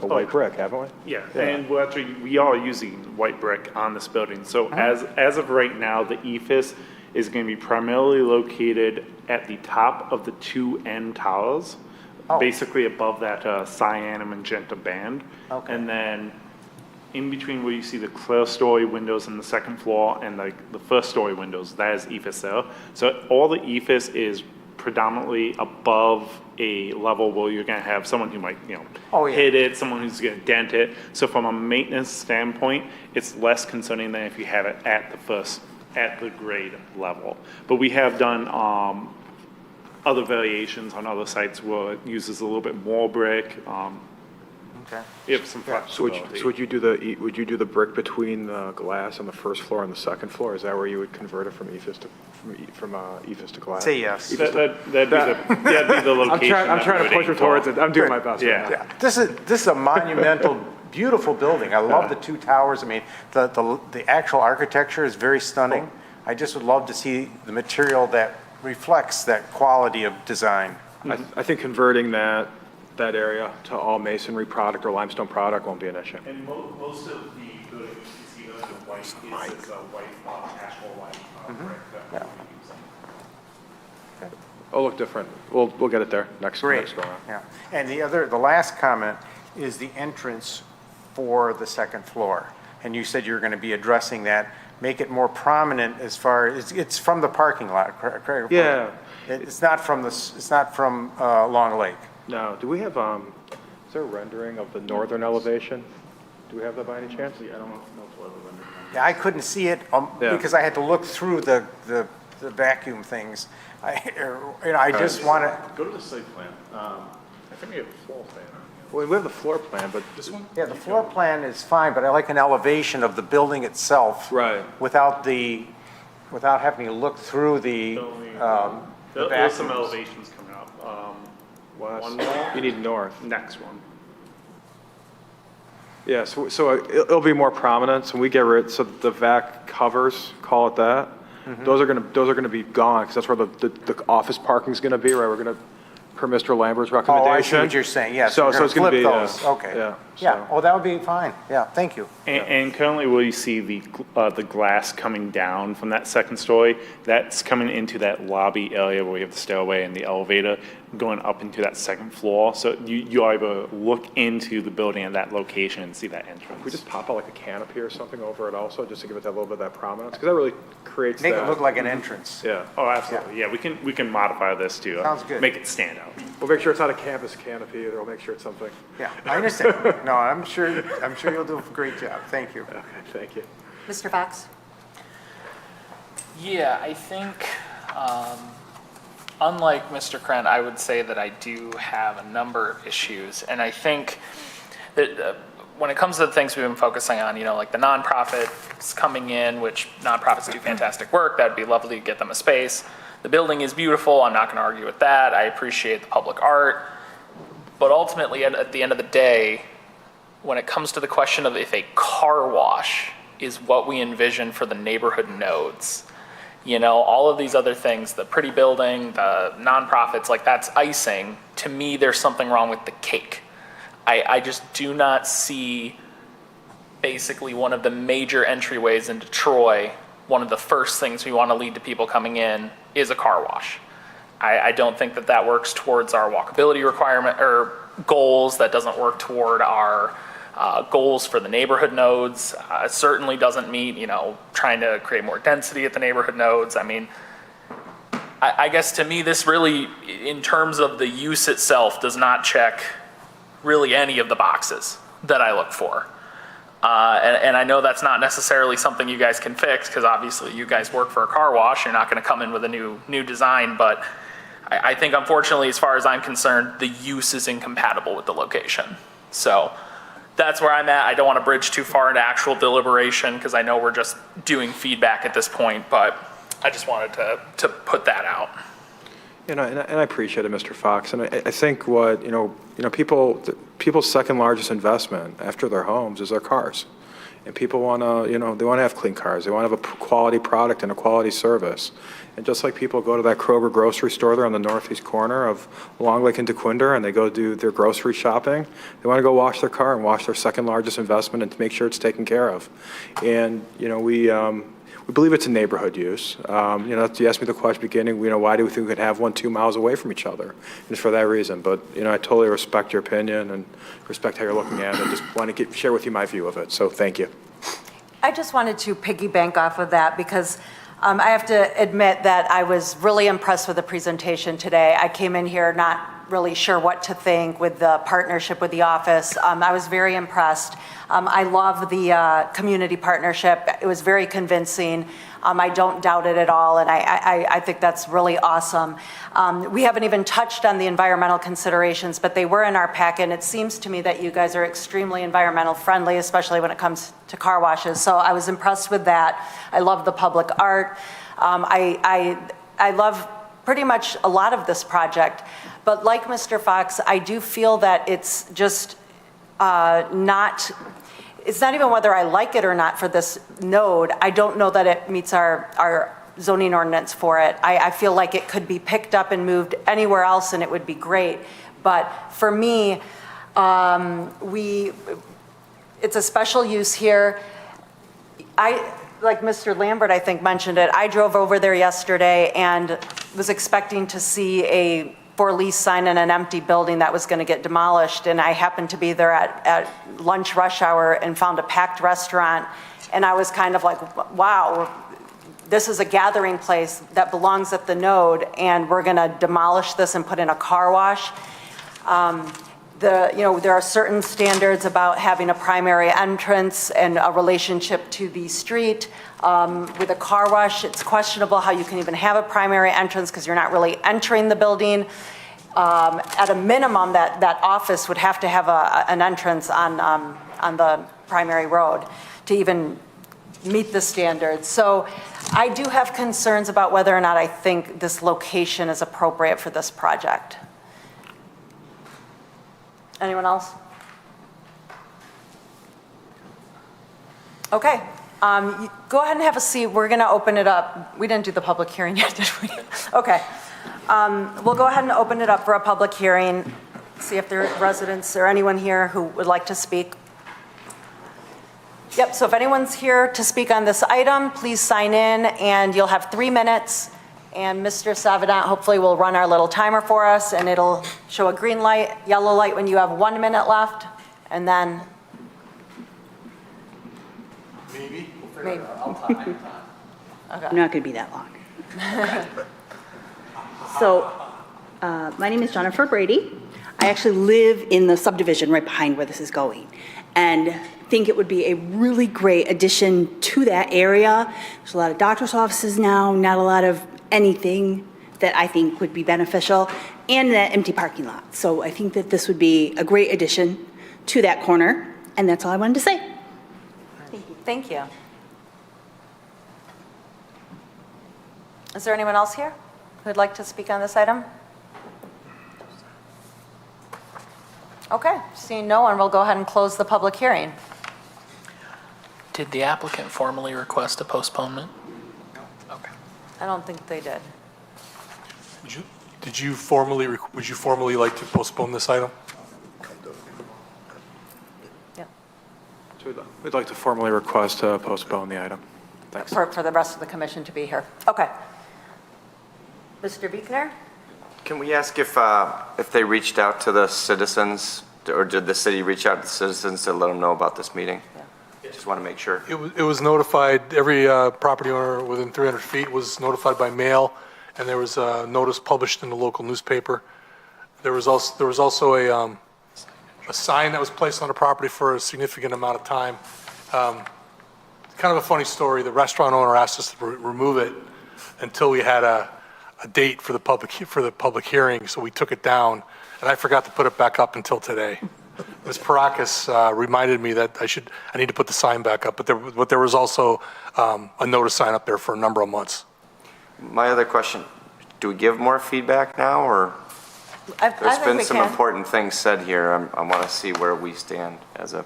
a white brick, haven't we? Yeah, and we are using white brick on this building. So as of right now, the EFS is going to be primarily located at the top of the 2 end towers, basically above that cyan and magenta band. Okay. And then in between where you see the clear story windows on the 2nd floor and the 1st story windows, that is EFS there. So all the EFS is predominantly above a level where you're going to have someone who might, hit it, someone who's going to dent it. So from a maintenance standpoint, it's less concerning than if you have it at the grade level. But we have done other variations on other sites where it uses a little bit more brick. Okay. You have some So flexibility. would you do the brick between the glass on the 1st floor and the 2nd floor? Is that where you would convert it from EFS to glass? Say yes. That'd be the location. I'm trying to push it towards it. I'm doing my best. Yeah. This is a monumental, beautiful building. I love the 2 towers. I mean, the actual architecture is very stunning. I just would love to see the material that reflects that quality of design. I think converting that that area to all masonry product or limestone product won't be an issue. And most of the buildings you see those in white is this white, actual white brick that we'll be using. It'll look different. We'll get it there next go around. Yeah. And the last comment is the entrance for the second floor. And you said you were going to be addressing that, make it more prominent as far as, it's from the parking lot, correct? Yeah. It's not from Long Lake. No, do we have, is there a rendering of the northern elevation? Do we have that by any chance? I don't know if we'll have a rendering. Yeah, I couldn't see it because I had to look through the vacuum things. I just want to. Go to the site plan. I think we have a floor plan. Well, we have the floor plan, but This one? Yeah, the floor plan is fine, but I like an elevation of the building itself. Right. Without having to look through the There's some vacuums. elevations coming up. west. One more? You need north. Next one. Yeah, so it'll be more prominent, so we get rid, so the vac covers, call it that. Those are gonna be gone, because that's where the office parking's gonna be, right? We're gonna, per Mr. Lambert's recommendation. Oh, I see what you're saying, yes. So you're it's gonna be, flip those. Okay. yeah. Yeah, oh, that would be fine, yeah, thank you. And currently where you see the glass coming down from that second story, that's coming into that lobby area where you have the stairway and the elevator going up into that second floor. So you are able to look into the building at that location and see that entrance. Can we just pop out like a canopy or something over it also, just to give it that little bit of that prominence? Because that really creates Make that. it look like an entrance. Yeah. Oh, absolutely. Yeah, we can modify this to Sounds good. make it stand out. We'll make sure it's not a campus canopy, or we'll make sure it's something. Yeah, I understand. No, I'm sure you'll do a great job, thank you. Okay, thank you. Mr. Fox? Yeah, I think, unlike Mr. Krent, I would say that I do have a number of issues. And I think that when it comes to the things we've been focusing on, like the nonprofits coming in, which nonprofits do fantastic work, that'd be lovely to get them a space. The building is beautiful, I'm not going to argue with that. I appreciate the public art. But ultimately, at the end of the day, when it comes to the question of if a car wash is what we envision for the neighborhood nodes, all of these other things, the pretty building, the nonprofits, like that's icing. To me, there's something wrong with the cake. I just do not see basically one of the major entryways into Troy, one of the first things we want to lead to people coming in is a car wash. I don't think that works towards our walkability requirement or goals. That doesn't work toward our goals for the neighborhood nodes. It certainly doesn't meet, trying to create more density at the neighborhood nodes. I mean, I guess to me, this really, in terms of the use itself, does not check really any of the boxes that I look for. And I know that's not necessarily something you guys can fix, because obviously you guys work for a car wash. You're not going to come in with a new design, but I think unfortunately, as far as I'm concerned, the use is incompatible with the location. So that's where I'm at. I don't want to bridge too far into actual deliberation, because I know we're just doing feedback at this point, but I just wanted to put that out. And I appreciate it, Mr. Fox. And I think what, people's second largest investment after their homes is their cars. And people want to, they want to have clean cars. They want to have a quality product and a quality service. And just like people go to that Kroger grocery store there on the northeast corner of Long Lake and DeQuinder, and they go do their grocery shopping, they want to go wash their car and wash their second largest investment and to make sure it's taken care of. And, we believe it's a neighborhood use. You asked me the question at the beginning, why do we think we could have one 2 miles away from each other? And it's for that reason. But, I totally respect your opinion and respect how you're looking at it. I just want to share with you my view of it. So thank you. I just wanted to piggyback off of that, because I have to admit that I was really impressed with the presentation today. I came in here not really sure what to think with the partnership with the office. I was very impressed. I love the community partnership. It was very convincing. I don't doubt it at all, and I think that's really awesome. We haven't even touched on the environmental considerations, but they were in our packet, and it seems to me that you guys are extremely environmental friendly, especially when it comes to car washes. So I was impressed with that. I love the public art. I love pretty much a lot of this project. But like Mr. Fox, I do feel that it's just it's not even whether I like it or not for this node. I don't know that it meets our zoning ordinance for it. I feel like it could be picked up and moved anywhere else and it would be great. But for me, it's a special use here. Like Mr. Lambert, I think, mentioned it, I drove over there yesterday and was expecting to see a for lease sign in an empty building that was going to get demolished, and I happened to be there at lunch rush hour and found a packed restaurant, and I was kind of like, wow, this is a gathering place that belongs at the node, and we're going to demolish this and put in a car wash. There are certain standards about having a primary entrance and a relationship to the street. With a car wash, it's questionable how you can even have a primary entrance because you're not really entering the building. At a minimum, that office would have to have an entrance on the primary road to even meet the standards. So I do have concerns about whether or not I think this location is appropriate for this project. Anyone else? Okay, go ahead and have a seat. We're going to open it up. We didn't do the public hearing yet, did we? Okay. We'll go ahead and open it up for a public hearing. See if there are residents or anyone here who would like to speak. Yep, so if anyone's here to speak on this item, please sign in, and you'll have 3 minutes. And Mr. Savidant hopefully will run our little timer for us, and it'll show a green light, yellow light when you have 1 minute left, and then Maybe. maybe. I'm not going to be that long. So, my name is Jennifer Brady. I actually live in the subdivision right behind where this is going, and think it would be a really great addition to that area. There's a lot of doctor's offices now, not a lot of anything that I think would be beneficial, and that empty parking lot. So I think that this would be a great addition to that corner, and that's all I wanted to say. Thank you. Is there anyone else here who'd like to speak on this item? Okay, seeing no one, we'll go ahead and close the public hearing. Did the applicant formally request a postponement? Okay. I don't think they did. Would you formally like to postpone this item? Yeah. We'd like to formally request to postpone the item. Thanks. For the rest of the commission to be here. Okay. Mr. Buechner? Can we ask if they reached out to the citizens, or did the city reach out to the citizens to let them know about this meeting? Just want to make sure. It was notified, every property owner within 300 feet was notified by mail, and there was a notice published in the local newspaper. There was also a sign that was placed on the property for a significant amount of time. Kind of a funny story, the restaurant owner asked us to remove it until we had a date for the public hearing, so we took it down, and I forgot to put it back up until today. Ms. Parakis reminded me that I need to put the sign back up, but there was also a notice sign up there for a number of months. My other question, do we give more feedback now, or? There's been some important things said here. I want to see where we stand as a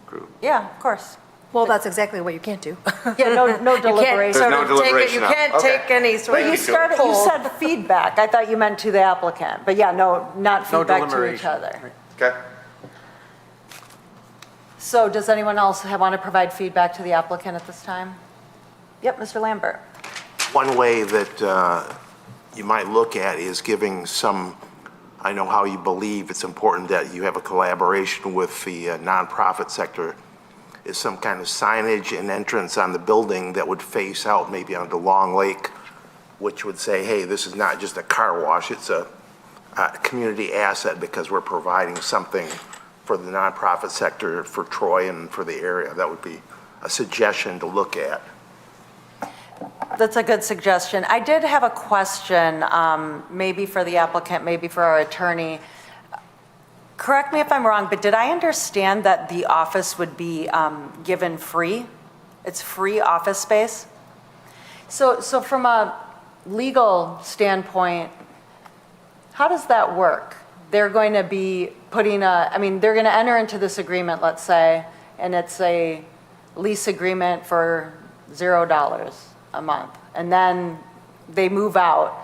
group. Yeah, of course. Well, that's exactly what you can't do. Yeah, no deliberation. There's no deliberation You now. can't Okay. take any sort But of you said feedback. I thought you meant to the applicant, but yeah, not feedback to each other. Okay. So does anyone else want to provide feedback to the applicant at this time? Yep, Mr. Lambert. One way that you might look at is giving some, I know how you believe it's important that you have a collaboration with the nonprofit sector, is some kind of signage and entrance on the building that would face out maybe onto Long Lake, which would say, hey, this is not just a car wash, it's a community asset because we're providing something for the nonprofit sector, for Troy and for the area. That would be a suggestion to look at. That's a good suggestion. I did have a question, maybe for the applicant, maybe for our attorney. Correct me if I'm wrong, but did I understand that the office would be given free? It's free office space? So from a legal standpoint, how does that work? They're going to be putting they're going to enter into this agreement, let's say, and it's a lease agreement for $0 a month. And then they move out,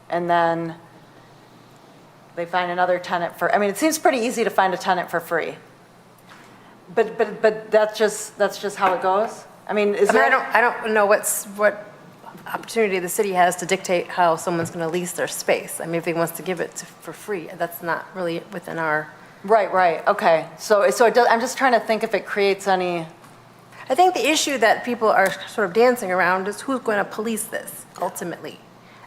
and then they find another tenant for, I mean, it seems pretty easy to find a tenant for free. But that's just how it goes? I mean, is there? I don't know what opportunity the city has to dictate how someone's going to lease their space. I mean, if he wants to give it for free, that's not really within our. Right, okay. So it does, I'm just trying to think if it creates any. I think the issue that people are sort of dancing around is who's going to police this ultimately.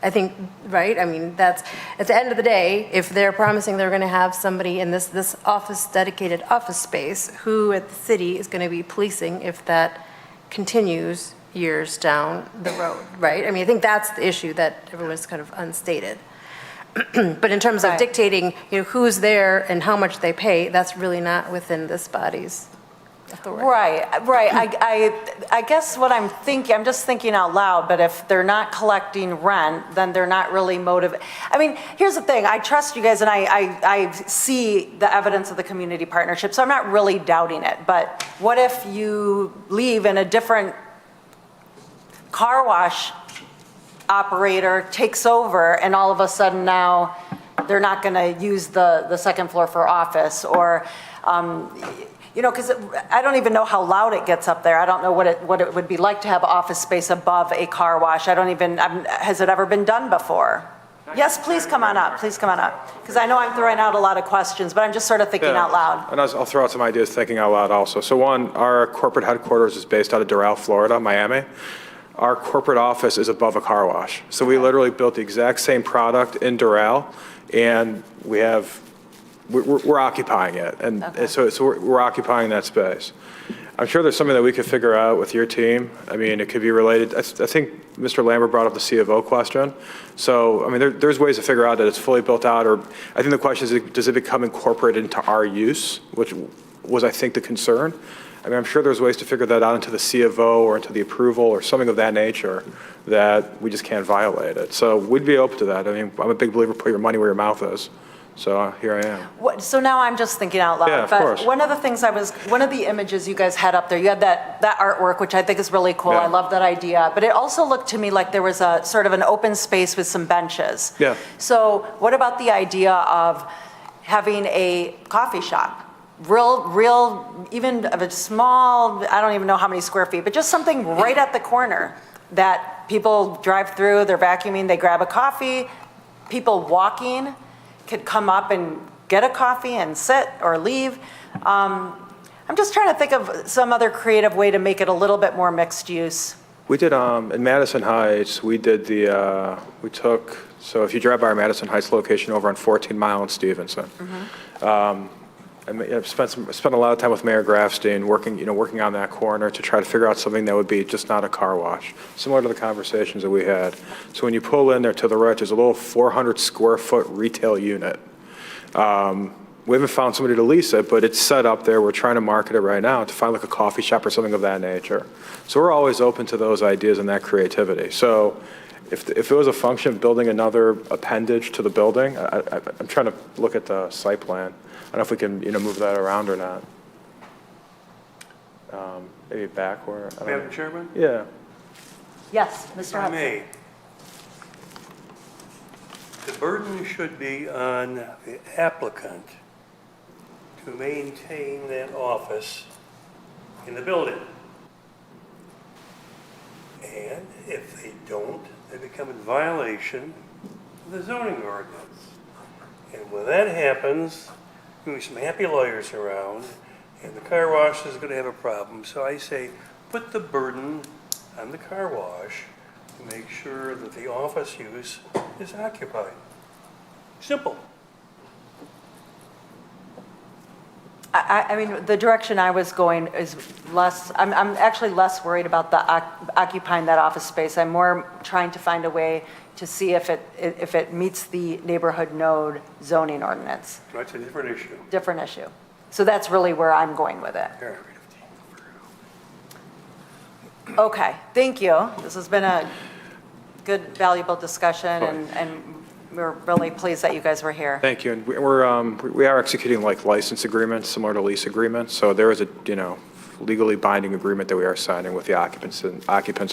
I think, right? I mean, that's, at the end of the day, if they're promising they're going to have somebody in this office, dedicated office space, who at the city is going to be policing if that continues years down the road, right? I mean, I think that's the issue that everyone's kind of unstated. But in terms of dictating, who's there and how much they pay, that's really not within this body's authority. Right. I guess what I'm thinking, I'm just thinking out loud, but if they're not collecting rent, then they're not really motivated. I mean, here's the thing, I trust you guys and I see the evidence of the community partnership, so I'm not really doubting it. But what if you leave and a different car wash operator takes over and all of a sudden now they're not going to use the second floor for office, or because I don't even know how loud it gets up there. I don't know what it would be like to have office space above a car wash. Has it ever been done before? Yes, please come on up, because I know I'm throwing out a lot of questions, but I'm just sort of thinking out loud. And I'll throw out some ideas thinking out loud also. So one, our corporate headquarters is based out of Doral, Florida, Miami. Our corporate office is above a car wash. So we literally built the exact same product in Doral, and we're occupying it. And so we're occupying that space. I'm sure there's something that we could figure out with your team. I mean, it could be related. I think Mr. Lambert brought up the C of O question. So, I mean, there's ways to figure out that it's fully built out, or I think the question is, does it become incorporated into our use, which was, I think, the concern. I mean, I'm sure there's ways to figure that out into the C of O or into the approval or something of that nature that we just can't violate it. So we'd be open to that. I mean, I'm a big believer, put your money where your mouth is. So here I am. So now I'm just thinking out loud. Yeah, of course. One of the things one of the images you guys had up there, you had that artwork, which I think is really cool. Yeah. I love that idea. But it also looked to me like there was a sort of an open space with some benches. Yeah. So what about the idea of having a coffee shop? Real, even of a small, I don't even know how many square feet, but just something right at the corner that people drive through, they're vacuuming, they grab a coffee, people walking could come up and get a coffee and sit or leave. I'm just trying to think of some other creative way to make it a little bit more mixed use. We did, in Madison Heights, we did so if you drive by our Madison Heights location over on 14 Mile in Stevenson, I've spent a lot of time with Mayor Grafstein working on that corner to try to figure out something that would be just not a car wash, similar to the conversations that we had. So when you pull in there to the right, there's a little 400 square foot retail unit. We haven't found somebody to lease it, but it's set up there. We're trying to market it right now to find like a coffee shop or something of that nature. So we're always open to those ideas and that creativity. So if it was a function of building another appendage to the building, I'm trying to look at the site plan. I don't know if we can, move that around or not. Maybe backward. Madam Chairman? Yeah. Yes, Mr. If I Hudson. may, the burden should be on the applicant to maintain that office in the building. And if they don't, they become in violation of the zoning ordinance. And when that happens, there'll be some happy lawyers around, and the car wash is going to have a problem. So I say, put the burden on the car wash to make sure that the office use is occupied. Simple. I mean, the direction I was going is I'm actually less worried about the occupying that office space. I'm more trying to find a way to see if it meets the neighborhood node zoning ordinance. That's a different issue. Different issue. So that's really where I'm going with it. Okay, thank you. This has been a good, valuable discussion, and we're really pleased that you guys were here. Thank you. And we are executing like license agreements, similar to lease agreements. So there is a, legally binding agreement that we are signing with the occupants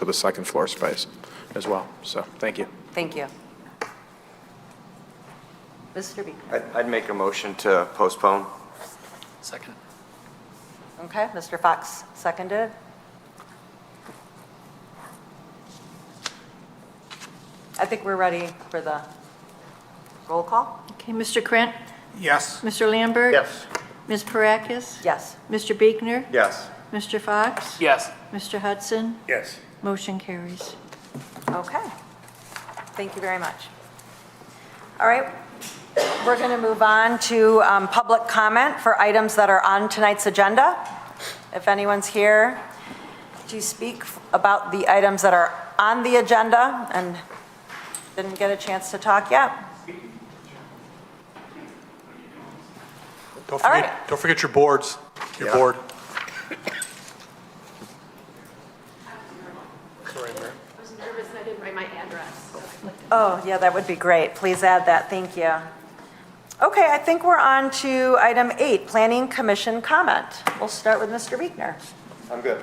of the second floor space as well. So thank you. Thank you. Mr. Beekner. I'd make a motion to postpone. Second. Okay, Mr. Fox seconded. I think we're ready for the roll call. Okay, Mr. Krant? Yes. Mr. Lambert? Yes. Ms. Parakis? Yes. Mr. Beekner? Yes. Mr. Fox? Yes. Mr. Hudson? Yes. Motion carries. Okay. Thank you very much. All right, we're going to move on to public comment for items that are on tonight's agenda. If anyone's here to speak about the items that are on the agenda and didn't get a chance to talk yet. Don't All forget, right. don't forget your boards, your board. Sorry, Mayor. I was nervous I didn't write my address. Oh, yeah, that would be great. Please add that. Thank you. Okay, I think we're on to item 8, Planning Commission comment. We'll start with Mr. Beekner. I'm good.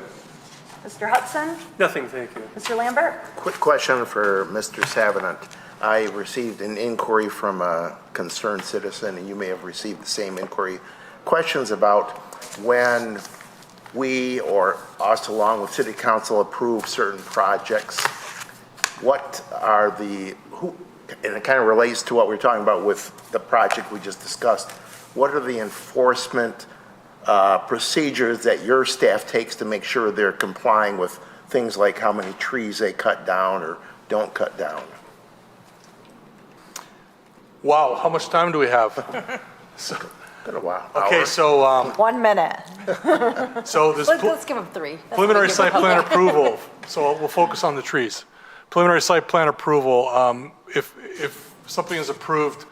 Mr. Hudson? Nothing, thank you. Mr. Lambert? Quick question for Mr. Savinant. I received an inquiry from a concerned citizen, and you may have received the same inquiry. Questions about when we or us, along with City Council, approve certain projects, what are and it kind of relates to what we were talking about with the project we just discussed, what are the enforcement procedures that your staff takes to make sure they're complying with things like how many trees they cut down or don't cut down? Wow, how much time do we have? Been a while. Okay, Hour. so, 1 minute. so this Let's give them 3. That's preliminary what we give site them. plan approval, so we'll focus on the trees. Preliminary site plan approval, if something is approved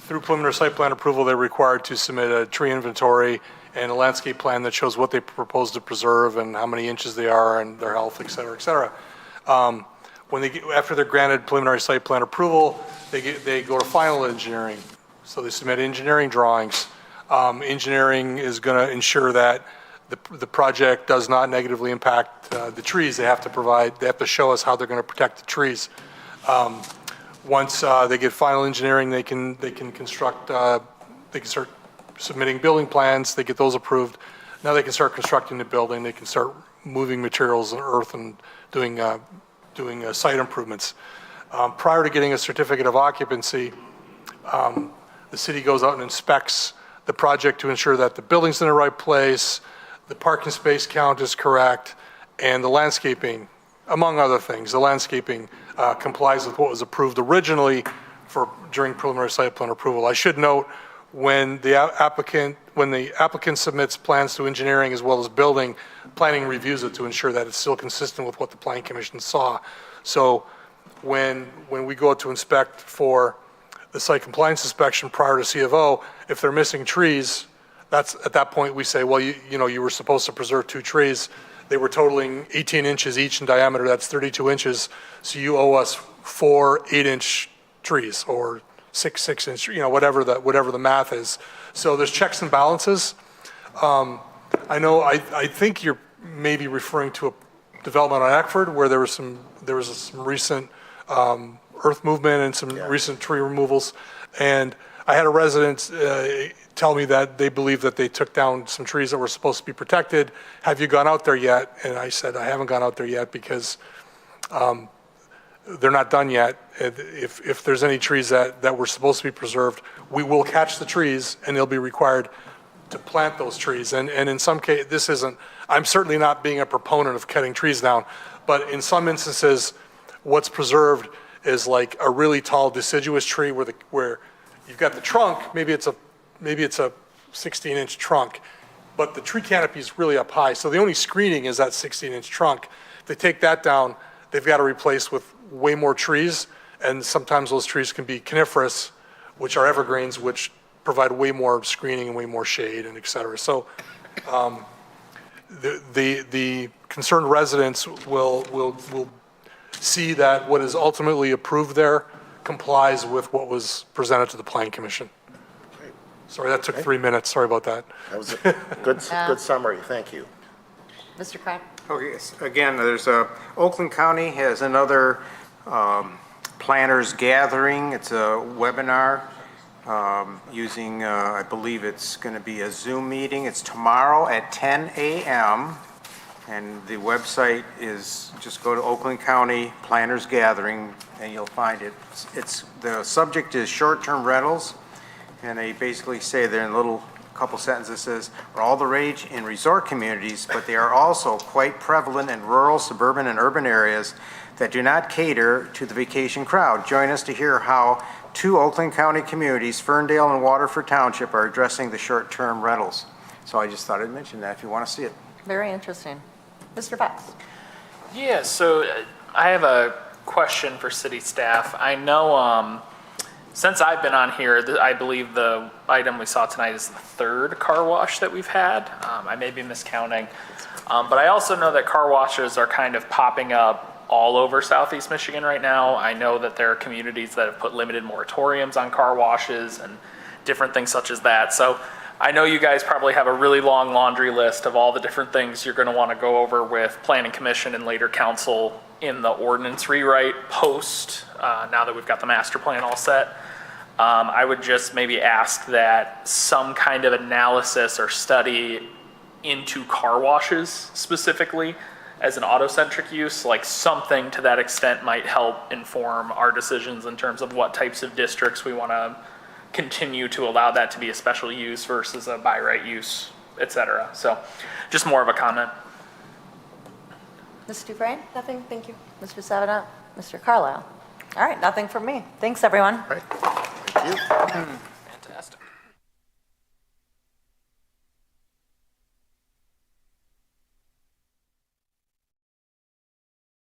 through preliminary site plan approval, they're required to submit a tree inventory and a landscape plan that shows what they propose to preserve and how many inches they are and their health, et cetera, et cetera. After they're granted preliminary site plan approval, they go to final engineering. So they submit engineering drawings. Engineering is going to ensure that the project does not negatively impact the trees. They have to show us how they're going to protect the trees. Once they get final engineering, they can construct, they can start submitting building plans, they get those approved. Now they can start constructing the building, they can start moving materials and earth and doing site improvements. Prior to getting a certificate of occupancy, the city goes out and inspects the project to ensure that the building's in the right place, the parking space count is correct, and the landscaping, among other things, the landscaping complies with what was approved originally during preliminary site plan approval. I should note, when the applicant submits plans to engineering as well as building, planning reviews it to ensure that it's still consistent with what the Planning Commission saw. So when we go out to inspect for the site compliance inspection prior to C of O, if they're missing trees, that's at that point we say, well, you were supposed to preserve 2 trees. They were totaling 18 inches each in diameter. That's 32 inches. So you owe us 4 8-inch trees or 6 6-inch, whatever the math is. So there's checks and balances. I think you're maybe referring to a development on Eckford where there was some recent earth movement and some recent tree removals. And I had a resident tell me that they believe that they took down some trees that were supposed to be protected. Have you gone out there yet? And I said, I haven't gone out there yet because they're not done yet. If there's any trees that were supposed to be preserved, we will catch the trees and they'll be required to plant those trees. And in some case, I'm certainly not being a proponent of cutting trees down, but in some instances, what's preserved is like a really tall deciduous tree where you've got the trunk, maybe it's a 16-inch trunk, but the tree canopy is really up high. So the only screening is that 16-inch trunk. If they take that down, they've got to replace with way more trees, and sometimes those trees can be coniferous, which are evergreens, which provide way more screening and way more shade and et cetera. So the concerned residents will see that what is ultimately approved there complies with what was presented to the Planning Commission. Sorry, that took 3 minutes. Sorry about that. That was a good summary. Thank you. Mr. Craig? Okay, again, Oakland County has another planners gathering. It's a webinar using, I believe it's going to be a Zoom meeting. It's tomorrow at 10 a.m. And the website is, just go to Oakland County Planners Gathering and you'll find it. The subject is short-term rentals. And they basically say there in a little couple sentences, says, are all the rage in resort communities, but they are also quite prevalent in rural, suburban, and urban areas that do not cater to the vacation crowd. Join us to hear how 2 Oakland County communities, Ferndale and Waterford Township, are addressing the short-term rentals. So I just thought I'd mention that if you want to see it. Very interesting. Mr. Fox? Yeah, so I have a question for city staff. I know since I've been on here, I believe the item we saw tonight is the 3rd car wash that we've had. I may be miscounting. But I also know that car washes are kind of popping up all over Southeast Michigan right now. I know that there are communities that have put limited moratoriums on car washes and different things such as that. So I know you guys probably have a really long laundry list of all the different things you're going to want to go over with Planning Commission and later council in the ordinance rewrite post, now that we've got the master plan all set. I would just maybe ask that some kind of analysis or study into car washes specifically as an auto-centric use, like something to that extent might help inform our decisions in terms of what types of districts we want to continue to allow that to be a special use versus a by right use, et cetera. So just more of a comment. Ms. Dufresne? Nothing, thank you. Mr. Savinant? Mr. Carlisle? All right, nothing from me. Thanks, everyone. Thank you.